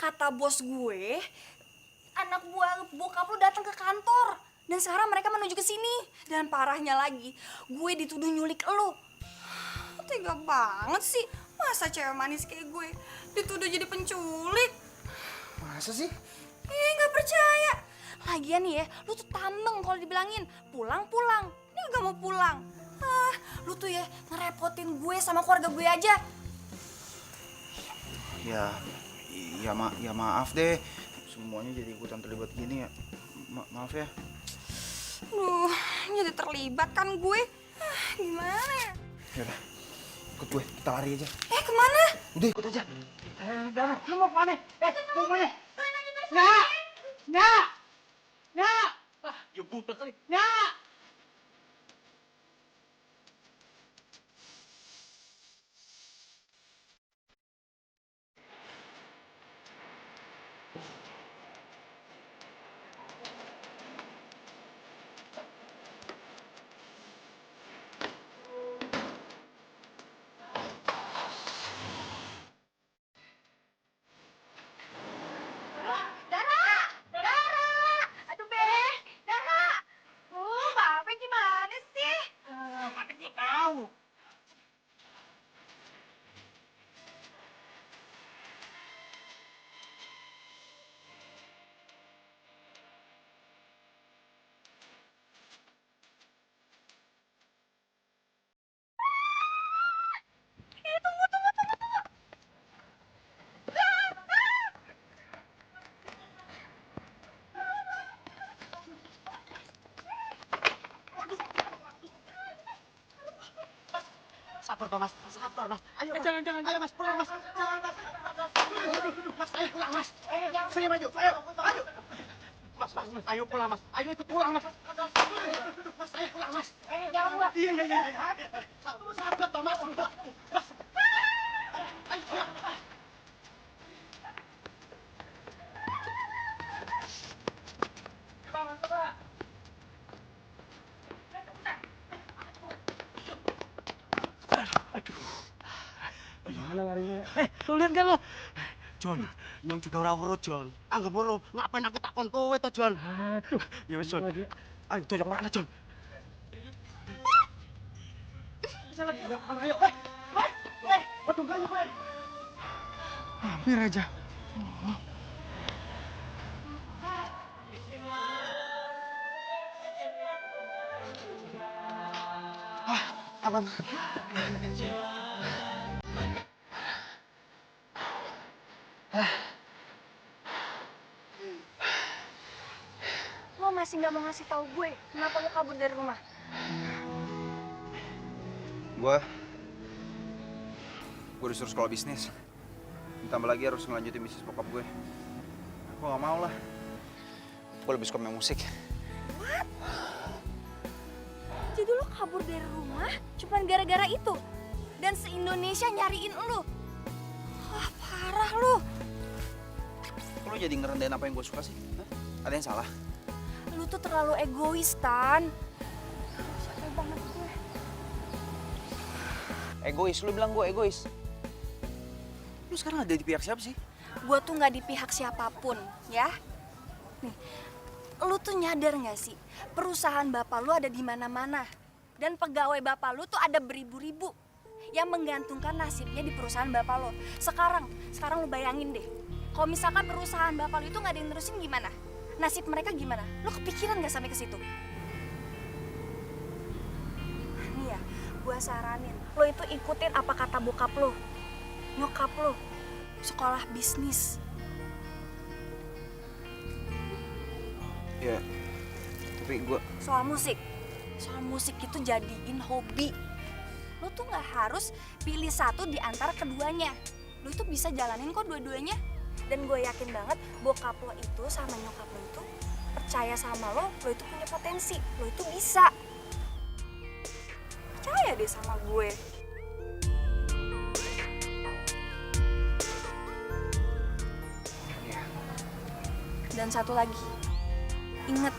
Kata bos gue, anak buah bokap lu datang ke kantor. Dan sekarang mereka menuju ke sini. Dan parahnya lagi, gue dituduh nyulik lu. Tega banget sih. Masa cewek manis kayak gue dituduh jadi penculik? Masa sih? Nggak percaya. Lagian nih ya, lu tuh tambeng kalau dibilangin pulang-pulang. Ini nggak mau pulang. Lu tuh ya ngerepotin gue sama keluarga gue aja. Ya maaf deh. Semuanya jadi ikutan terlibat gini ya. Maaf ya. Jadi terlibat kan gue. Gimana ya? Yaudah, ikut gue. Kita lari aja. Kemana? Udah ikut aja. Dara, lu mau kemana? Mau kemana? Nggak! Ya buta kali. Nggak! Sabar, Mas. Ayo, jangan, Mas. Pulang, Mas. Jangan, Mas. Duduk, Mas. Ayo pulang, Mas. Saya maju. Ayo. Mas. Ayo pulang, Mas. Ayo ikut pulang, Mas. Duduk, Mas. Ayo pulang, Mas. Jangan, Mas. Iya. Sabar, Mas. Mas. Ayo pulang. Coba. Gimana larinya? Lu lihat gak lo? John, yang juga ora-ora John. Anggap ora, ngapain aku takon kowe to, John? Aduh, ya wis, John. Ayo doyok mana, John? Ayo, waduh gak kowe. Hampir aja. Aman. Lo masih nggak mau ngasih tahu gue kenapa lo kabur dari rumah? Gue disuruh sekolah bisnis. Ditambah lagi harus ngelanjutin bisnis bokap gue. Gue gak mau lah. Gue lebih suka main musik. What? Jadi lo kabur dari rumah cuma gara-gara itu? Dan se-Indonesia nyariin lo? Wah, parah lo. Lo jadi ngerendahin apa yang gue suka sih? Hah? Ada yang salah? Lu tuh terlalu egois, Tan. Capek banget gue. Egois? Lu bilang gue egois? lu sekarang ada di pihak siapa sih? Gue tuh nggak di pihak siapapun, ya. Nih, lu tuh nyadar nggak sih? Perusahaan bapak lu ada di mana-mana. Dan pegawai bapak lu tuh ada beribu-ribu yang menggantungkan nasibnya di perusahaan bapak lo. Sekarang lu bayangin deh. Kalau misalkan perusahaan bapak lu itu nggak ada yang nerusin gimana? Nasib mereka gimana? Lu kepikiran nggak sampai ke situ? Nih ya, gue saranin. Lo itu ikutin apa kata bokap lo. Nyokap lo. Sekolah bisnis. Ya, tapi gue... Soal musik itu jadiin hobi. Lo tuh nggak harus pilih satu di antara keduanya. Lo itu bisa jalanin kok dua-duanya. Dan gue yakin banget bokap lo itu sama nyokap lo itu percaya sama lo itu punya potensi, lo itu bisa. Percaya deh sama gue. Dan satu lagi, inget,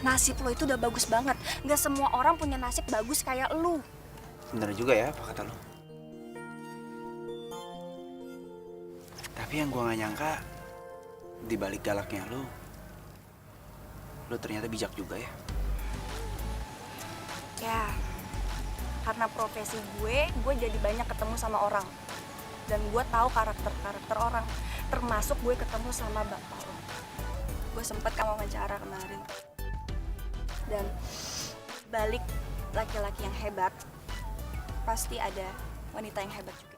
nasib lo itu udah bagus banget. Gak semua orang punya nasib bagus kayak lu. Bener juga ya apa kata lo. Tapi yang gue gak nyangka, di balik galaknya lo ternyata bijak juga ya. Ya, karena profesi gue jadi banyak ketemu sama orang. Dan gue tahu karakter orang. Termasuk gue ketemu sama bapak lo. Gue sempet kamu wawancara kemarin. Dan balik laki-laki yang hebat, pasti ada wanita yang hebat juga.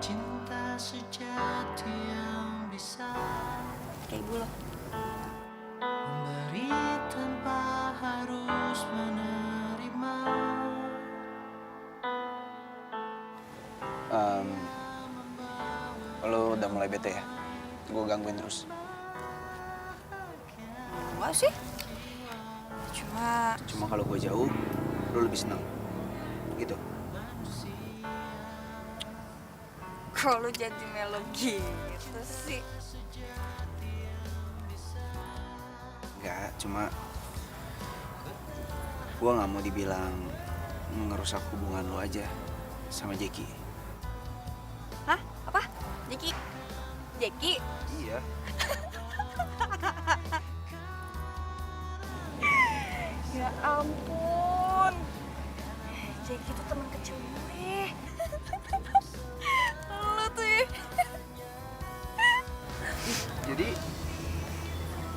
Cinta sejati yang bisa kayak ibu lo. Memberi tanpa harus menerima. Lo udah mulai bete ya? Gue gangguin terus. Enggak sih. Cuma kalau gue jauh, lo lebih senang. Gitu. Kalau lu jadi melo gitu sih. Enggak, cuma gue nggak mau dibilang ngerusak hubungan lo aja sama Jeki. Hah? Apa? Jeki? Iya. Ya ampun. Jeki tuh teman kecil gue. Lu tuh ya. Jadi,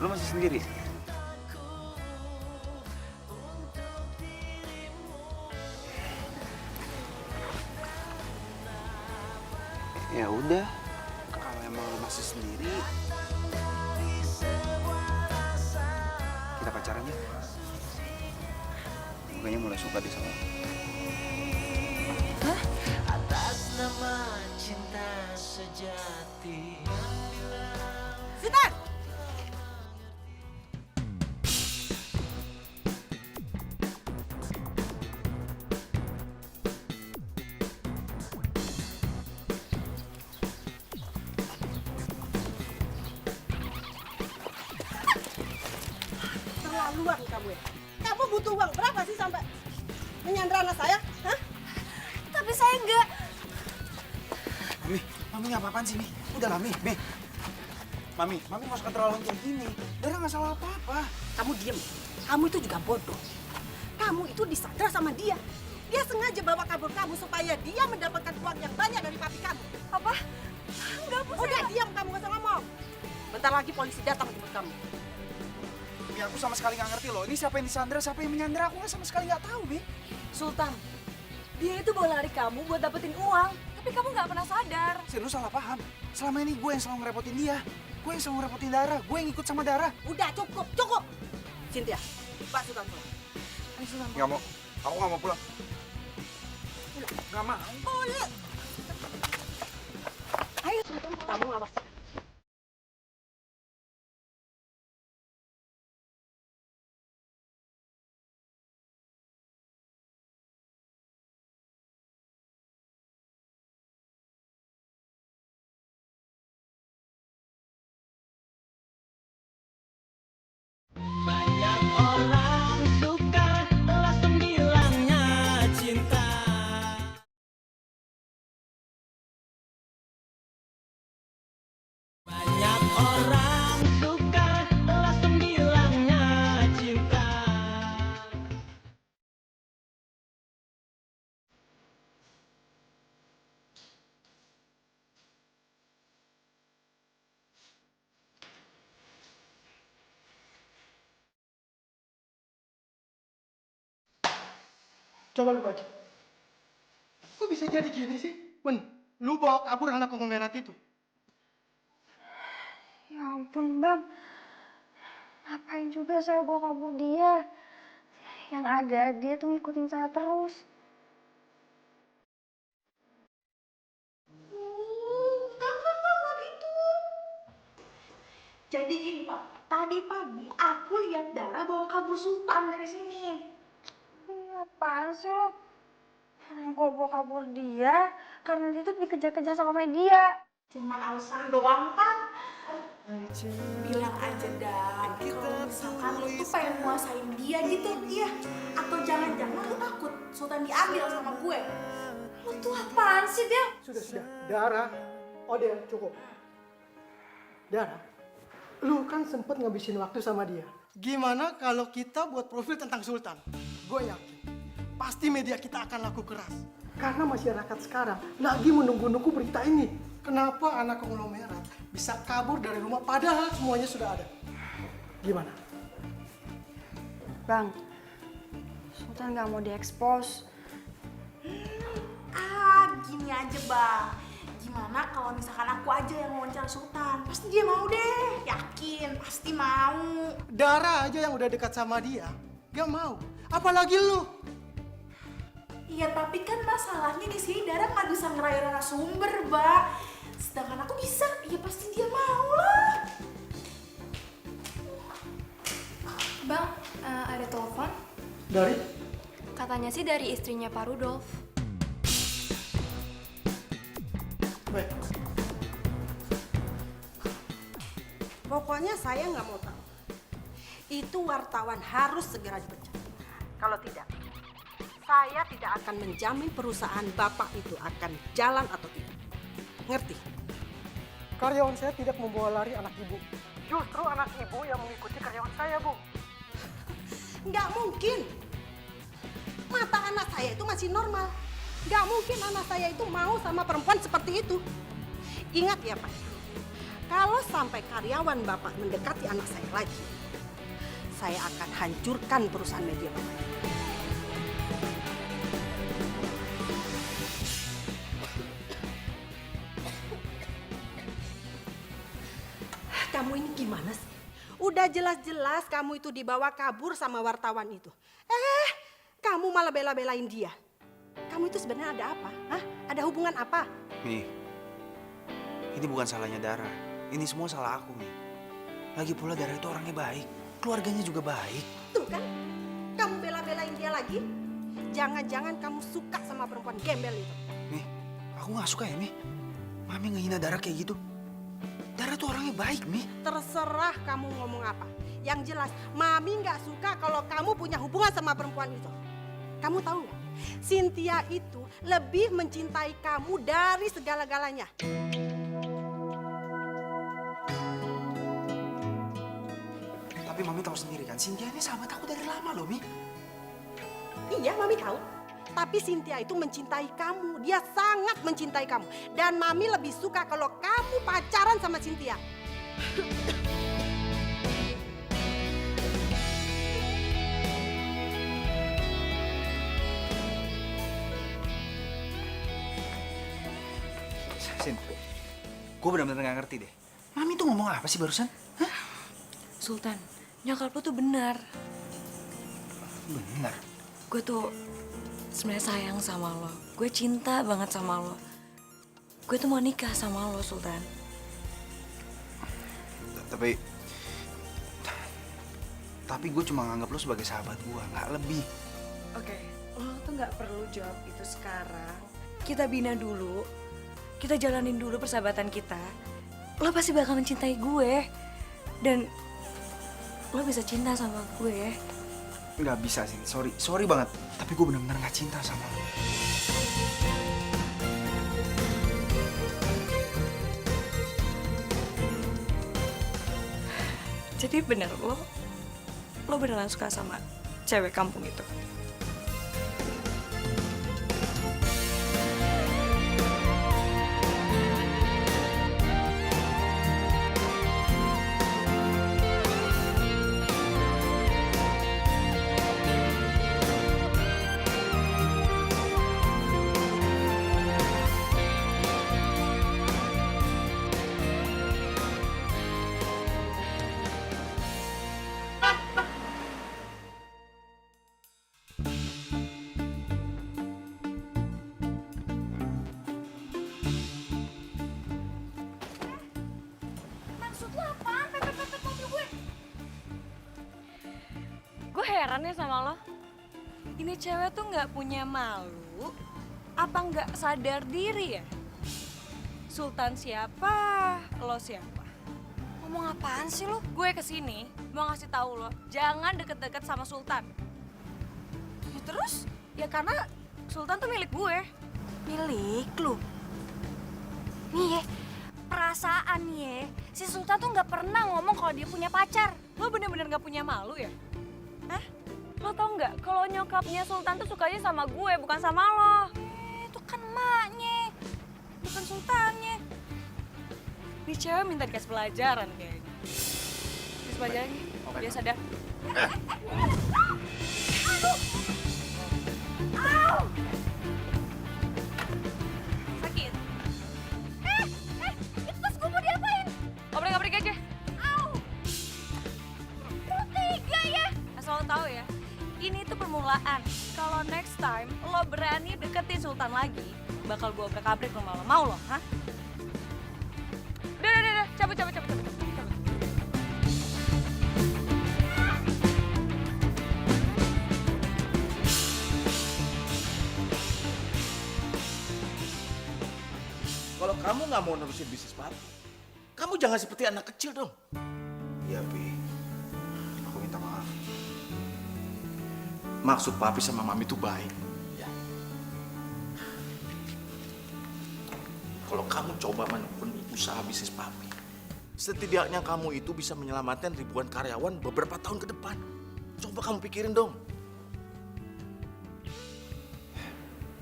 lo masih sendiri? Ya udah, kalau emang lo masih sendiri, kita pacaran ya. Gue kayaknya mulai suka deh sama lo. atas nama cinta sejati. Sinar! Terlaluan kamu ya. Kamu butuh uang berapa sih sampai menyandra anak saya? Hah? Tapi saya enggak. Mami nggak apa-apaan sih, Mi? Udah lah, Mi. Mami nggak usah keterlaluan kayak gini. Dara nggak salah apa-apa. Kamu diem. Kamu itu juga bodoh. Kamu itu disandra sama dia. Dia sengaja bawa kabur kamu supaya dia mendapatkan uang yang banyak dari papi kamu. Apa? Enggak, Bu. Udah diam, kamu nggak usah ngomong. Bentar lagi polisi datang jemput kamu. Mi, aku sama sekali nggak ngerti loh. Ini siapa yang disandra, siapa yang menyandra? Aku nggak sama sekali nggak tahu, Mi. Sultan, dia itu bawa lari kamu buat dapetin uang. Tapi kamu nggak pernah sadar. Lu salah paham. Selama ini gue yang selalu ngerepotin dia. Gue yang selalu ngerepotin Dara. Gue yang ikut sama Dara. Udah cukup. Cynthia, Pak Sultan pulang. Nggak mau. Aku nggak mau pulang. Nggak mau. Pulang. Ayo Sultan, kamu awas. Orang suka langsung bilangnya cinta. Coba lu baca. Kok bisa jadi gini sih? Ben, lu bawa kabur anak konglomerat itu. Ya ampun bang, ngapain juga saya bawa kabur dia? Yang ada dia tuh ngikutin saya terus. Enggak gitu. Jadi gini Pak, tadi pagi aku lihat Dara bawa kabur Sultan dari sini. Iya, apaan sih lo? Orang gue bawa kabur dia karena dia tuh dikejar-kejar sama media. Cuma alasan doang kan? Bilang aja dah, kalau misalkan lu tuh pengen nguasain dia gitu, iya. Atau jangan-jangan lu takut Sultan diambil sama gue. Lu tuh apaan sih, Del? Sudah. Dara. Oh dia, cukup. Dara, lu kan sempet ngabisin waktu sama dia. Gimana kalau kita buat profil tentang Sultan? Gue yakin, pasti media kita akan laku keras. Karena masyarakat sekarang lagi menunggu-nunggu berita ini. Kenapa anak konglomerat bisa kabur dari rumah padahal semuanya sudah ada? Gimana? Bang, Sultan nggak mau diekspos. Gini aja bang. Gimana kalau misalkan aku aja yang wawancara Sultan? Pasti dia mau deh, yakin, pasti mau. Dara aja yang udah dekat sama dia, gak mau. Apalagi lu. Iya tapi kan masalahnya di sini Dara nggak bisa ngerayu narasumber bang. Sedangkan aku bisa, ya pasti dia mau lah. Bang, ada telepon. Dari? Katanya sih dari istrinya Pak Rudolf. Baik. Pokoknya saya nggak mau tahu. Itu wartawan harus segera dipecat. Kalau tidak, saya tidak akan menjamin perusahaan Bapak itu akan jalan atau tidak. Ngerti? Karyawan saya tidak membawa lari anak ibu. Justru anak ibu yang mengikuti karyawan saya, Bu. Nggak mungkin. Mata anak saya itu masih normal. Nggak mungkin anak saya itu mau sama perempuan seperti itu. Ingat ya Pak, kalau sampai karyawan Bapak mendekati anak saya lagi, saya akan hancurkan perusahaan media Bapak. Kamu ini gimana sih? Udah jelas-jelas kamu itu dibawa kabur sama wartawan itu. Kamu malah bela-belain dia. Kamu itu sebenarnya ada apa? Hah? Ada hubungan apa? Mi, ini bukan salahnya Dara. Ini semua salah aku, Mi. Lagi pula Dara itu orangnya baik. Keluarganya juga baik. Tuh kan, kamu bela-belain dia lagi. Jangan-jangan kamu suka sama perempuan gembel itu. Mi, aku gak suka ya, Mi. Mami ngehina Dara kayak gitu. Dara tuh orangnya baik, Mi. Terserah kamu ngomong apa. Yang jelas, Mami gak suka kalau kamu punya hubungan sama perempuan itu. Kamu tahu nggak? Cynthia itu lebih mencintai kamu dari segala-galanya. Tapi Mami tahu sendiri kan, Cynthia ini sahabat aku dari lama loh, Mi. Iya, Mami tahu. Tapi Cynthia itu mencintai kamu. Dia sangat mencintai kamu. Dan Mami lebih suka kalau kamu pacaran sama Cynthia. Sin, gue benar-benar gak ngerti deh. Mami tuh ngomong apa sih barusan? Hah? Sultan, nyokap lu tuh benar. Benar? Gue tuh sebenarnya sayang sama lo. Gue cinta banget sama lo. Gue tuh mau nikah sama lo, Sultan. Tapi gue cuma nganggap lo sebagai sahabat gue, nggak lebih. Oke, lo tuh nggak perlu jawab itu sekarang. Kita bina dulu. Kita jalanin dulu persahabatan kita. Lo pasti bakal mencintai gue. Dan lo bisa cinta sama gue. Nggak bisa sih, sorry banget. Tapi gue benar-benar nggak cinta sama lo. Jadi bener lo beneran suka sama cewek kampung itu? Maksud lo apaan? Pepet-pepet mobil gue. Gue heran ya sama lo. Ini cewek tuh nggak punya malu, apa nggak sadar diri ya? Sultan siapa, lo siapa? Ngomong apaan sih lo? Gue kesini mau ngasih tahu lo, jangan deket-deket sama Sultan. Ya terus? Ya karena Sultan tuh milik gue. Milik lu? Nih ya, perasaan nih ya, si Sultan tuh nggak pernah ngomong kalau dia punya pacar. Lo bener-bener nggak punya malu ya? Hah? Lo tau nggak kalau nyokapnya Sultan tuh sukanya sama gue, bukan sama lo. Itu kan emaknya, bukan Sultannya. Ini cewek minta dikasih pelajaran kayaknya. Dikasih pelajaran nih, biar sadar. Au! Sakit? Itu tas gue mau diapain? Ngobrol-ngobrol aja. Au! Lo tega ya? Asal lo tahu ya, ini tuh permulaan. Kalau next time lo berani deketin Sultan lagi, bakal gue obrak-abrik rumah lo. Mau lo, hah? Udah, cabut. Kalau kamu nggak mau nerusin bisnis papi, kamu jangan seperti anak kecil dong. Iya, Pi. Aku minta maaf. Maksud papi sama mami itu baik. Ya. Kalau kamu coba menekuni usaha bisnis papi, setidaknya kamu itu bisa menyelamatkan ribuan karyawan beberapa tahun ke depan. Coba kamu pikirin dong.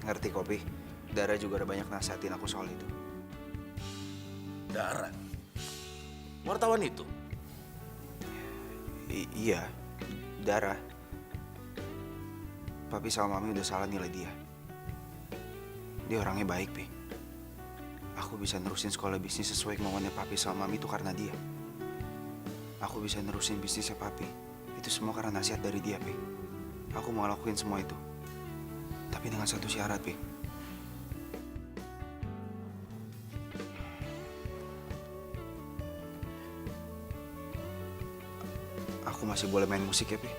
Ngerti kok, Pi. Dara juga ada banyak nasihatin aku soal itu. Dara? Wartawan itu? Iya, Dara. Papi sama Mami udah salah nilai dia. Dia orangnya baik, Pi. Aku bisa nerusin sekolah bisnis sesuai kemauannya Papi sama Mami itu karena dia. Aku bisa nerusin bisnisnya Papi. Itu semua karena nasihat dari dia, Pi. Aku mau ngelakuin semua itu. Tapi dengan satu syarat, Pi. Aku masih boleh main musik ya, Pi?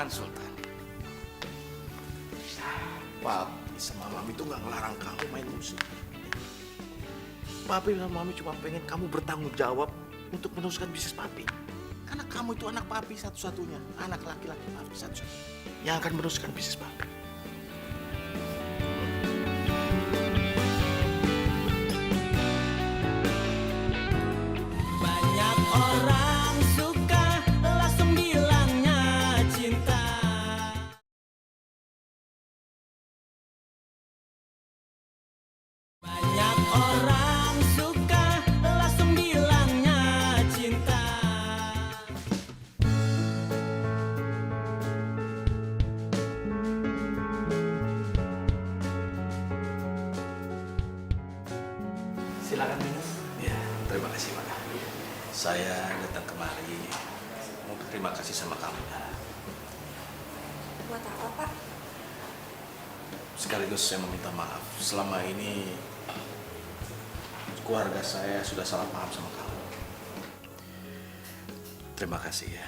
Sultan. Papi sama mami tuh nggak ngelarang kamu main musik. Papi sama mami cuma pengen kamu bertanggung jawab untuk meneruskan bisnis papi. Karena kamu itu anak papi satu-satunya, anak laki-laki papi satu-satunya yang akan meneruskan bisnis papi. Banyak orang suka langsung bilangnya cinta. Banyak orang suka langsung bilangnya cinta. Silakan minum. Ya, terima kasih Pak. Saya datang kemari mau berterima kasih sama kamu. Buat apa, Pak? Sekaligus saya meminta maaf. Selama ini keluarga saya sudah salah paham sama kamu. Terima kasih ya,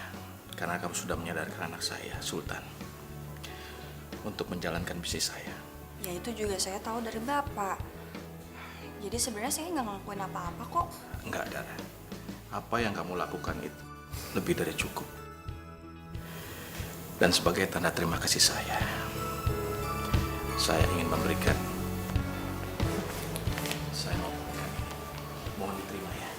karena kamu sudah menyadarkan anak saya, Sultan, untuk menjalankan bisnis saya. Ya itu juga saya tahu dari Bapak. Jadi sebenarnya saya nggak ngelakuin apa-apa kok. Enggak, Dara. Apa yang kamu lakukan itu lebih dari cukup. Dan sebagai tanda terima kasih saya ingin memberikan Saya ngomongkan ini. Mohon diterima ya.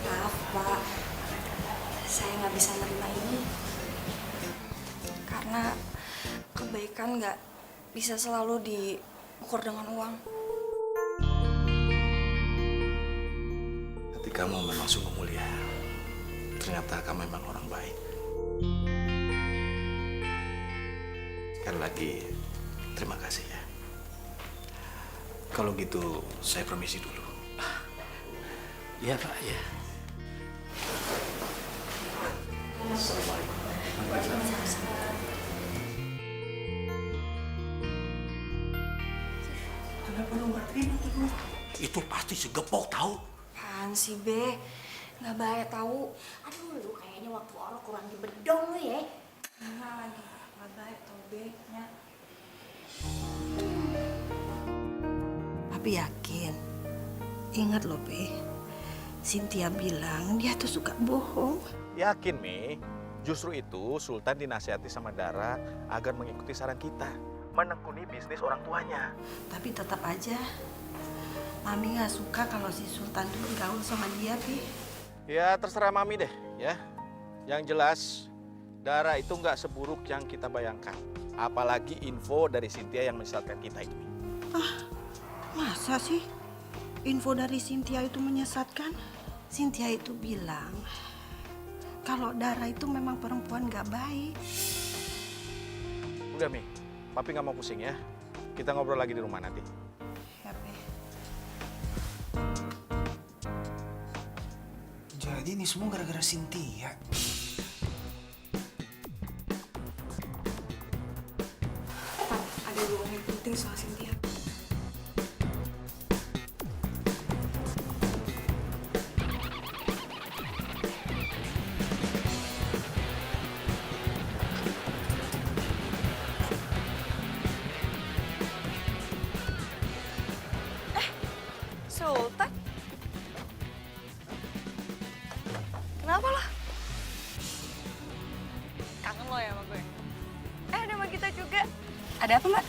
Maaf, Pak. Saya nggak bisa nerima ini. Karena kebaikan nggak bisa selalu diukur dengan uang. Hati kamu memang sungguh mulia. Ternyata kamu memang orang baik. Sekali lagi, terima kasih ya. Kalau gitu, saya permisi dulu. Iya Pak, ya. Assalamualaikum. Kenapa lu nggak terima tuh duit? Itu pasti segepok tahu. Apaan sih, Be? Nggak baik tahu. Aduh, lu kayaknya waktu orang kurang dibedong lu ya. Enggak lagi. Nggak baik tahu, Be. Nya. Papi yakin. Ingat loh, Be. Cynthia bilang dia tuh suka bohong. Yakin, Mi. Justru itu Sultan dinasihati sama Dara agar mengikuti saran kita. Menekuni bisnis orang tuanya. Tapi tetap aja, Mami nggak suka kalau si Sultan dulu gaul sama dia, Pi. Ya terserah Mami deh ya. Yang jelas Dara itu nggak seburuk yang kita bayangkan. Apalagi info dari Cynthia yang menyesatkan kita itu. Ah, masa sih info dari Cynthia itu menyesatkan? Cynthia itu bilang kalau Dara itu memang perempuan nggak baik. Udah Mi, Papi nggak mau pusing ya. Kita ngobrol lagi di rumah nanti. Ya, Pi. Jadi ini semua gara-gara Cynthia. Pak, ada dua yang penting soal Cynthia. Sultan? Kenapa lo? Kangen lo ya sama gue? Ada sama kita juga. Ada apa, Mbak?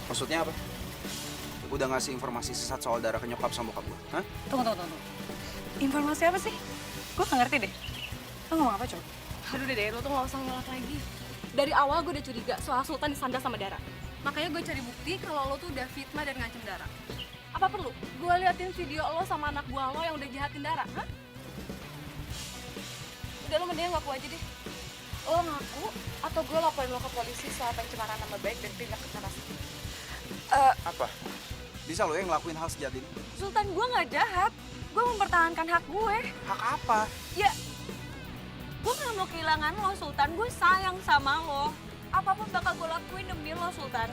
Maksudnya apa? Udah ngasih informasi sesat soal Dara ke nyokap sama bokap gue, hah? Tunggu. Informasi apa sih? Gue gak ngerti deh. Lo ngomong apa coba? Aduh deh, lo tuh gak usah ngelak lagi. Dari awal gue udah curiga soal Sultan disandar sama Dara. Makanya gue cari bukti kalau lo tuh udah fitnah dan ngancem Dara. Apa perlu gue liatin video lo sama anak buah lo yang udah jahatin Dara? Hah? Udah, lo mendingan ngaku aja deh. Lo ngaku atau gue laporin lo ke polisi soal pencemaran nama baik dan tindak kekerasan. Apa? Bisa lo yang ngelakuin hal sejahat ini? Sultan, gue gak jahat. Gue mempertahankan hak gue. Hak apa? Ya, gue gak mau kehilangan lo, Sultan. Gue sayang sama lo. Apapun bakal gue lakuin demi lo, Sultan.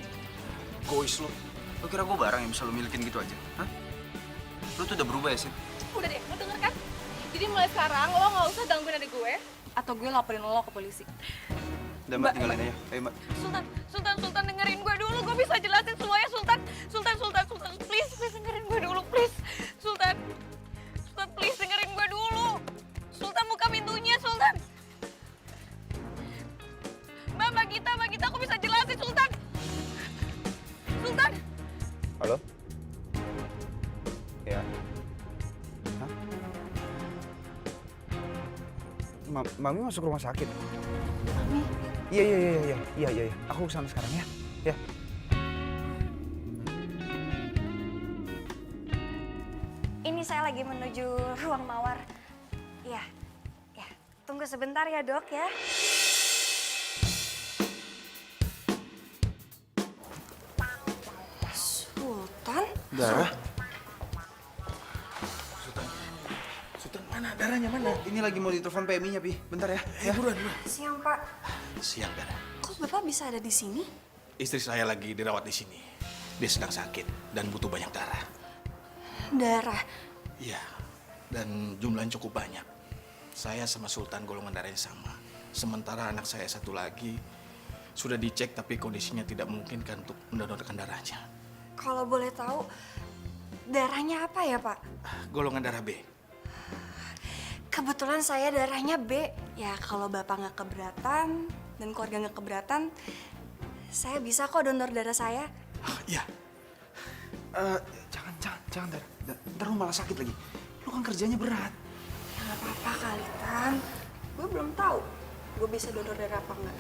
Gois lo. Lo kira gue barang yang bisa lo milikin gitu aja? Hah? Lo tuh udah berubah ya, Sin? Udah deh, lo denger kan? Jadi mulai sekarang lo gak usah gangguin adik gue. Atau gue laporin lo ke polisi. Udah Mbak, tinggalin aja. Ayo Mbak. Sultan dengerin gue dulu. Gue bisa jelasin semuanya, Sultan. Sultan, please dengerin gue dulu, please. Sultan, please dengerin gue dulu. Sultan, buka pintunya, Sultan. Mbak Gita, aku bisa jelasin, Sultan. Sultan. Halo? Ya. Hah? Mami masuk rumah sakit. Mami. Iya. Aku kesana sekarang ya. Ya. Ini saya lagi menuju ruang mawar. Iya. Tunggu sebentar ya, Dok ya. Sultan? Dara? Sultan mana? Darahnya mana? Ini lagi mau ditelepon PMI-nya, Pi. Bentar ya. Buruan. Siang, Pak. Siang, Dara. Kok Bapak bisa ada di sini? Istri saya lagi dirawat di sini. Dia sedang sakit dan butuh banyak darah. Darah? Iya, dan jumlahnya cukup banyak. Saya sama Sultan golongan darahnya sama. Sementara anak saya satu lagi sudah dicek tapi kondisinya tidak memungkinkan untuk mendonorkan darahnya. Kalau boleh tahu, darahnya apa ya, Pak? Golongan darah B. Kebetulan saya darahnya B. Ya kalau bapak nggak keberatan dan keluarga nggak keberatan, saya bisa kok donor darah saya. Iya. Jangan, Dar. Ntar lu malah sakit lagi. Lu kan kerjanya berat. Ya nggak apa-apa kali, Tan. Gue belum tahu gue bisa donor darah apa nggak.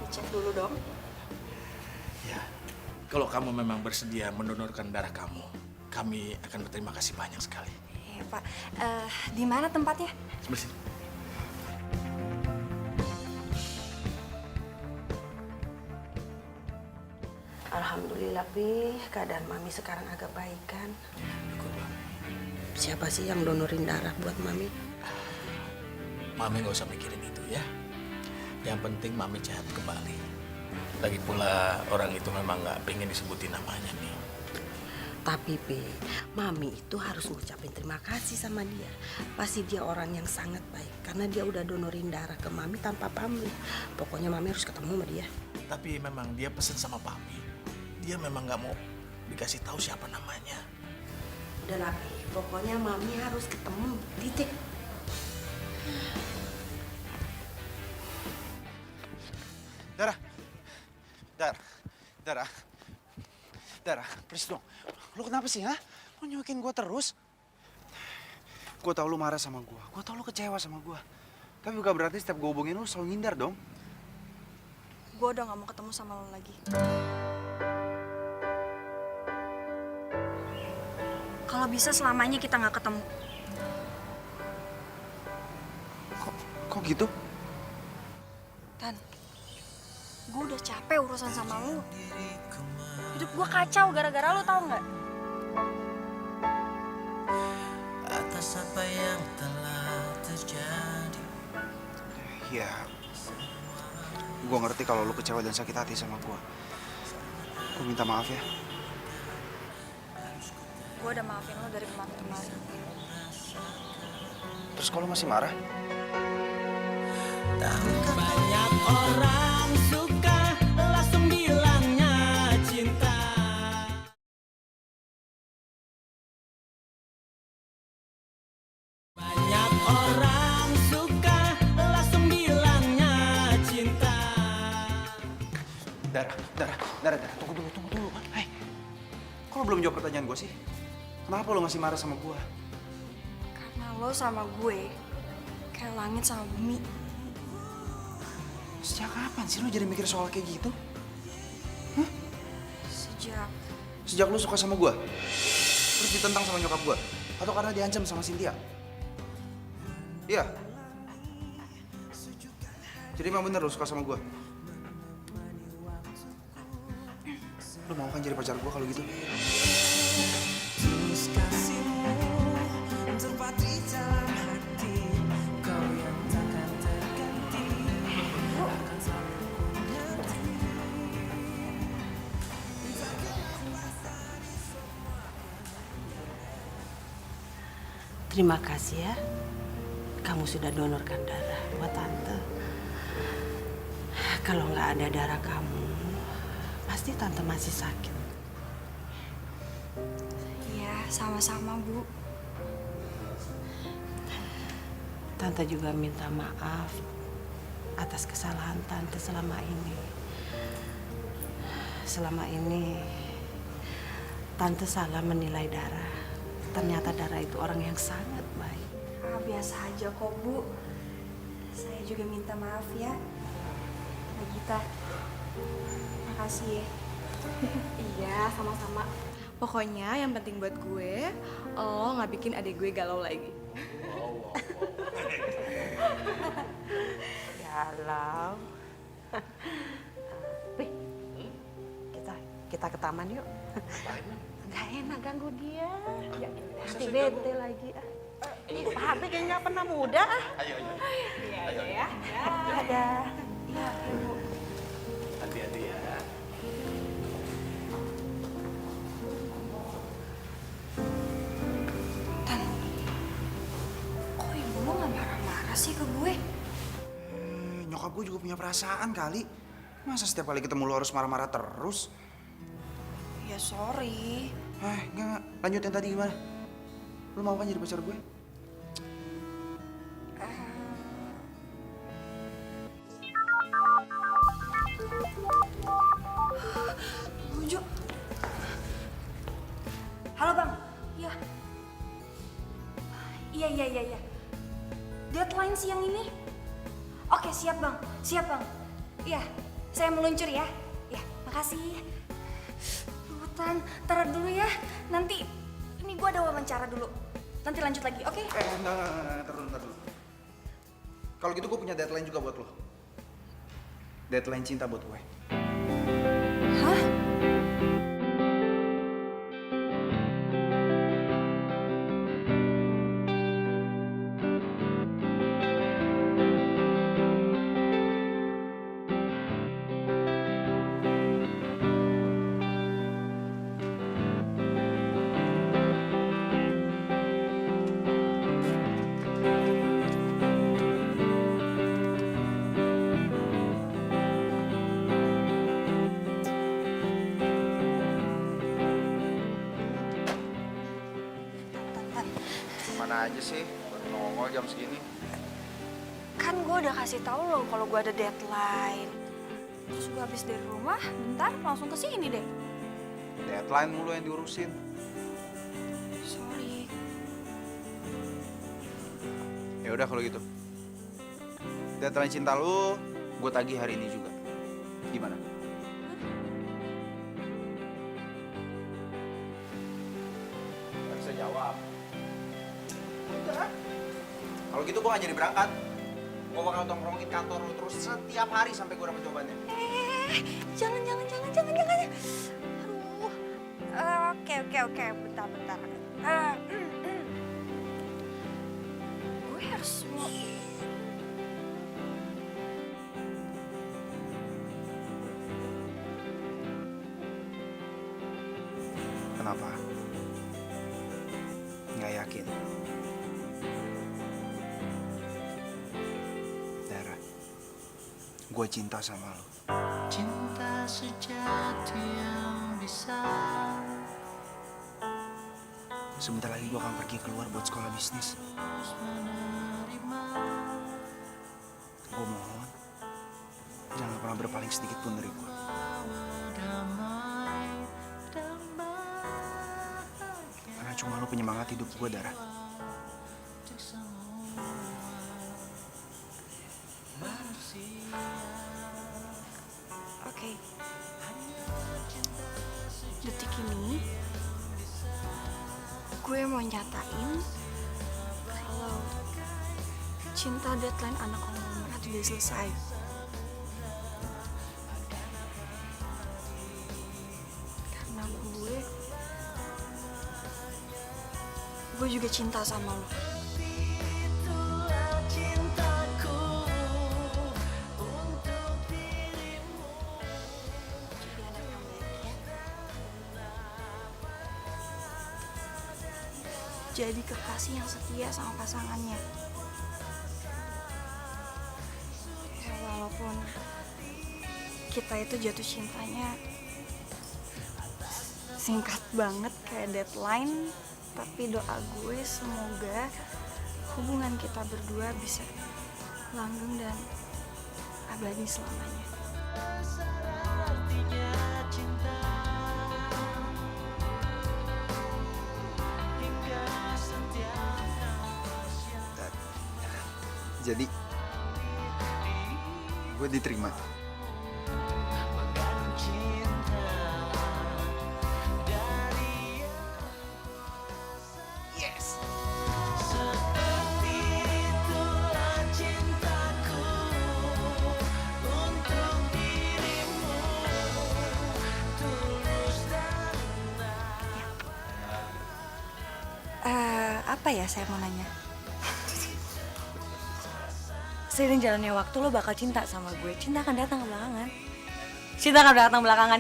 Dicek dulu dong. Ya, kalau kamu memang bersedia mendonorkan darah kamu, kami akan berterima kasih banyak sekali. Iya, Pak. Di mana tempatnya? Sebelah sini. Alhamdulillah, Pi. Keadaan Mami sekarang agak baik kan? Siapa sih yang donorin darah buat Mami? Mami nggak usah mikirin itu ya. Yang penting Mami sehat kembali. Lagi pula orang itu memang nggak pengen disebutin namanya nih. Tapi, Pi, Mami itu harus ngucapin terima kasih sama dia. Pasti dia orang yang sangat baik. Karena dia udah donorin darah ke Mami tanpa pamrih. Pokoknya Mami harus ketemu sama dia. Tapi memang dia pesen sama Papi. Dia memang nggak mau dikasih tahu siapa namanya. Udah lah, Pi. Pokoknya Mami harus ketemu. Titik. Dara, please dong. Lu kenapa sih, ha? Lu nyuekin gue terus? Gue tau lu marah sama gue tau lu kecewa sama gue. Tapi bukan berarti setiap gue hubungin lu selalu ngindar dong. Gue udah gak mau ketemu sama lo lagi. Kalau bisa selamanya kita gak ketemu. Kok gitu? Tan, gue udah capek urusan sama lo. Hidup gue kacau gara-gara lo, tau gak? Atas apa yang telah terjadi. Ya, gue ngerti kalau lu kecewa dan sakit hati sama gue. Gue minta maaf ya. Gue udah maafin lo dari kemarin-kemarin. Terus kalau masih marah? Banyak orang suka langsung bilangnya cinta. Banyak orang suka langsung bilangnya cinta. Dara, tunggu dulu. Hai, kok lo belum jawab pertanyaan gue sih? Kenapa lo masih marah sama gue? Karena lo sama gue kayak langit sama bumi. Sejak kapan sih lo jadi mikir soal kayak gitu? Sejak lo suka sama gue? Terus ditentang sama nyokap gue? Atau karena diancam sama Cynthia? Iya? Jadi emang bener lo suka sama gue? Lo mau kan jadi pacar gue kalau gitu? Terus kasihmu terpatri dalam hati, kau yang takkan terganti. Akan selalu mengerti. Terima kasih ya. Kamu sudah donorkan darah buat Tante. Kalau nggak ada darah kamu, pasti Tante masih sakit. Iya, sama-sama, Bu. Tante juga minta maaf atas kesalahan Tante selama ini. Selama ini, Tante salah menilai darah. Ternyata darah itu orang yang sangat baik. Biasa aja kok, Bu. Saya juga minta maaf ya. Nagita, makasih ya. Iya, sama-sama. Pokoknya yang penting buat gue, lo nggak bikin adik gue galau lagi. Galau. Pi, kita ke taman yuk. Gak enak ganggu dia. Nanti bete lagi. Pak Hardi kayaknya nggak pernah muda. Ayo. Iya ya. Ada. Ya, Ibu. Hati-hati ya. Tan, kok ibu lo gak marah-marah sih ke gue? Nyokap gue juga punya perasaan kali. Masa setiap kali ketemu lo harus marah-marah terus? Ya sorry. Enggak. Lanjut yang tadi gimana? Lo mau kan jadi pacar gue? Halo bang, iya. Iya. Deadline siang ini? Oke, siap bang. Iya, saya meluncur ya. Ya, makasih. Tan, taruh dulu ya. Nanti, ini gue ada wawancara dulu. Nanti lanjut lagi, oke? Enggak, ntar dulu. Kalau gitu gue punya deadline juga buat lo. Deadline cinta buat gue. Hah? Mana aja sih? Baru nongol jam segini. Kan gue udah kasih tahu lo kalau gue ada deadline. Terus gue habis dari rumah, bentar langsung ke sini deh. Deadline mulu yang diurusin. Sorry. Ya udah kalau gitu. Deadline cinta lu, gue tagih hari ini juga. Gimana? Gak bisa jawab. Udah. Kalau gitu gue gak jadi berangkat. Gue bakal tongkrongin kantor lu terus setiap hari sampai gue dapet jawabannya. Jangan. Aduh. Oke. Bentar. Gue harus mau... Kenapa? Nggak yakin? Dara, gue cinta sama lo. Cinta sejati yang bisa. Sebentar lagi gue akan pergi keluar buat sekolah bisnis. Gue mohon, jangan pernah berpaling sedikit pun dari gue. Karena cuma lo penyemangat hidup gue, Dara. Oke. Detik ini gue mau nyatain kalau cinta deadline anak konglomerat udah selesai. Karena gue juga cinta sama lo. Jadi kekasih yang setia sama pasangannya. Ya, walaupun kita itu jatuh cintanya singkat banget kayak deadline, tapi doa gue semoga hubungan kita berdua bisa langgeng dan abadi selamanya. Jadi, gue diterima. Yes. Seperti itulah cintaku untuk dirimu, tulus dan Apa ya saya mau nanya? Seiring jalannya waktu lo bakal cinta sama gue. Cinta akan datang belakangan.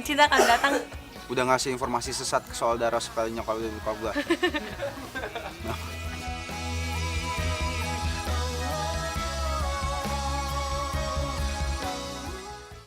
Cinta akan datang. Udah ngasih informasi sesat soal Dara supaya nyokap gue.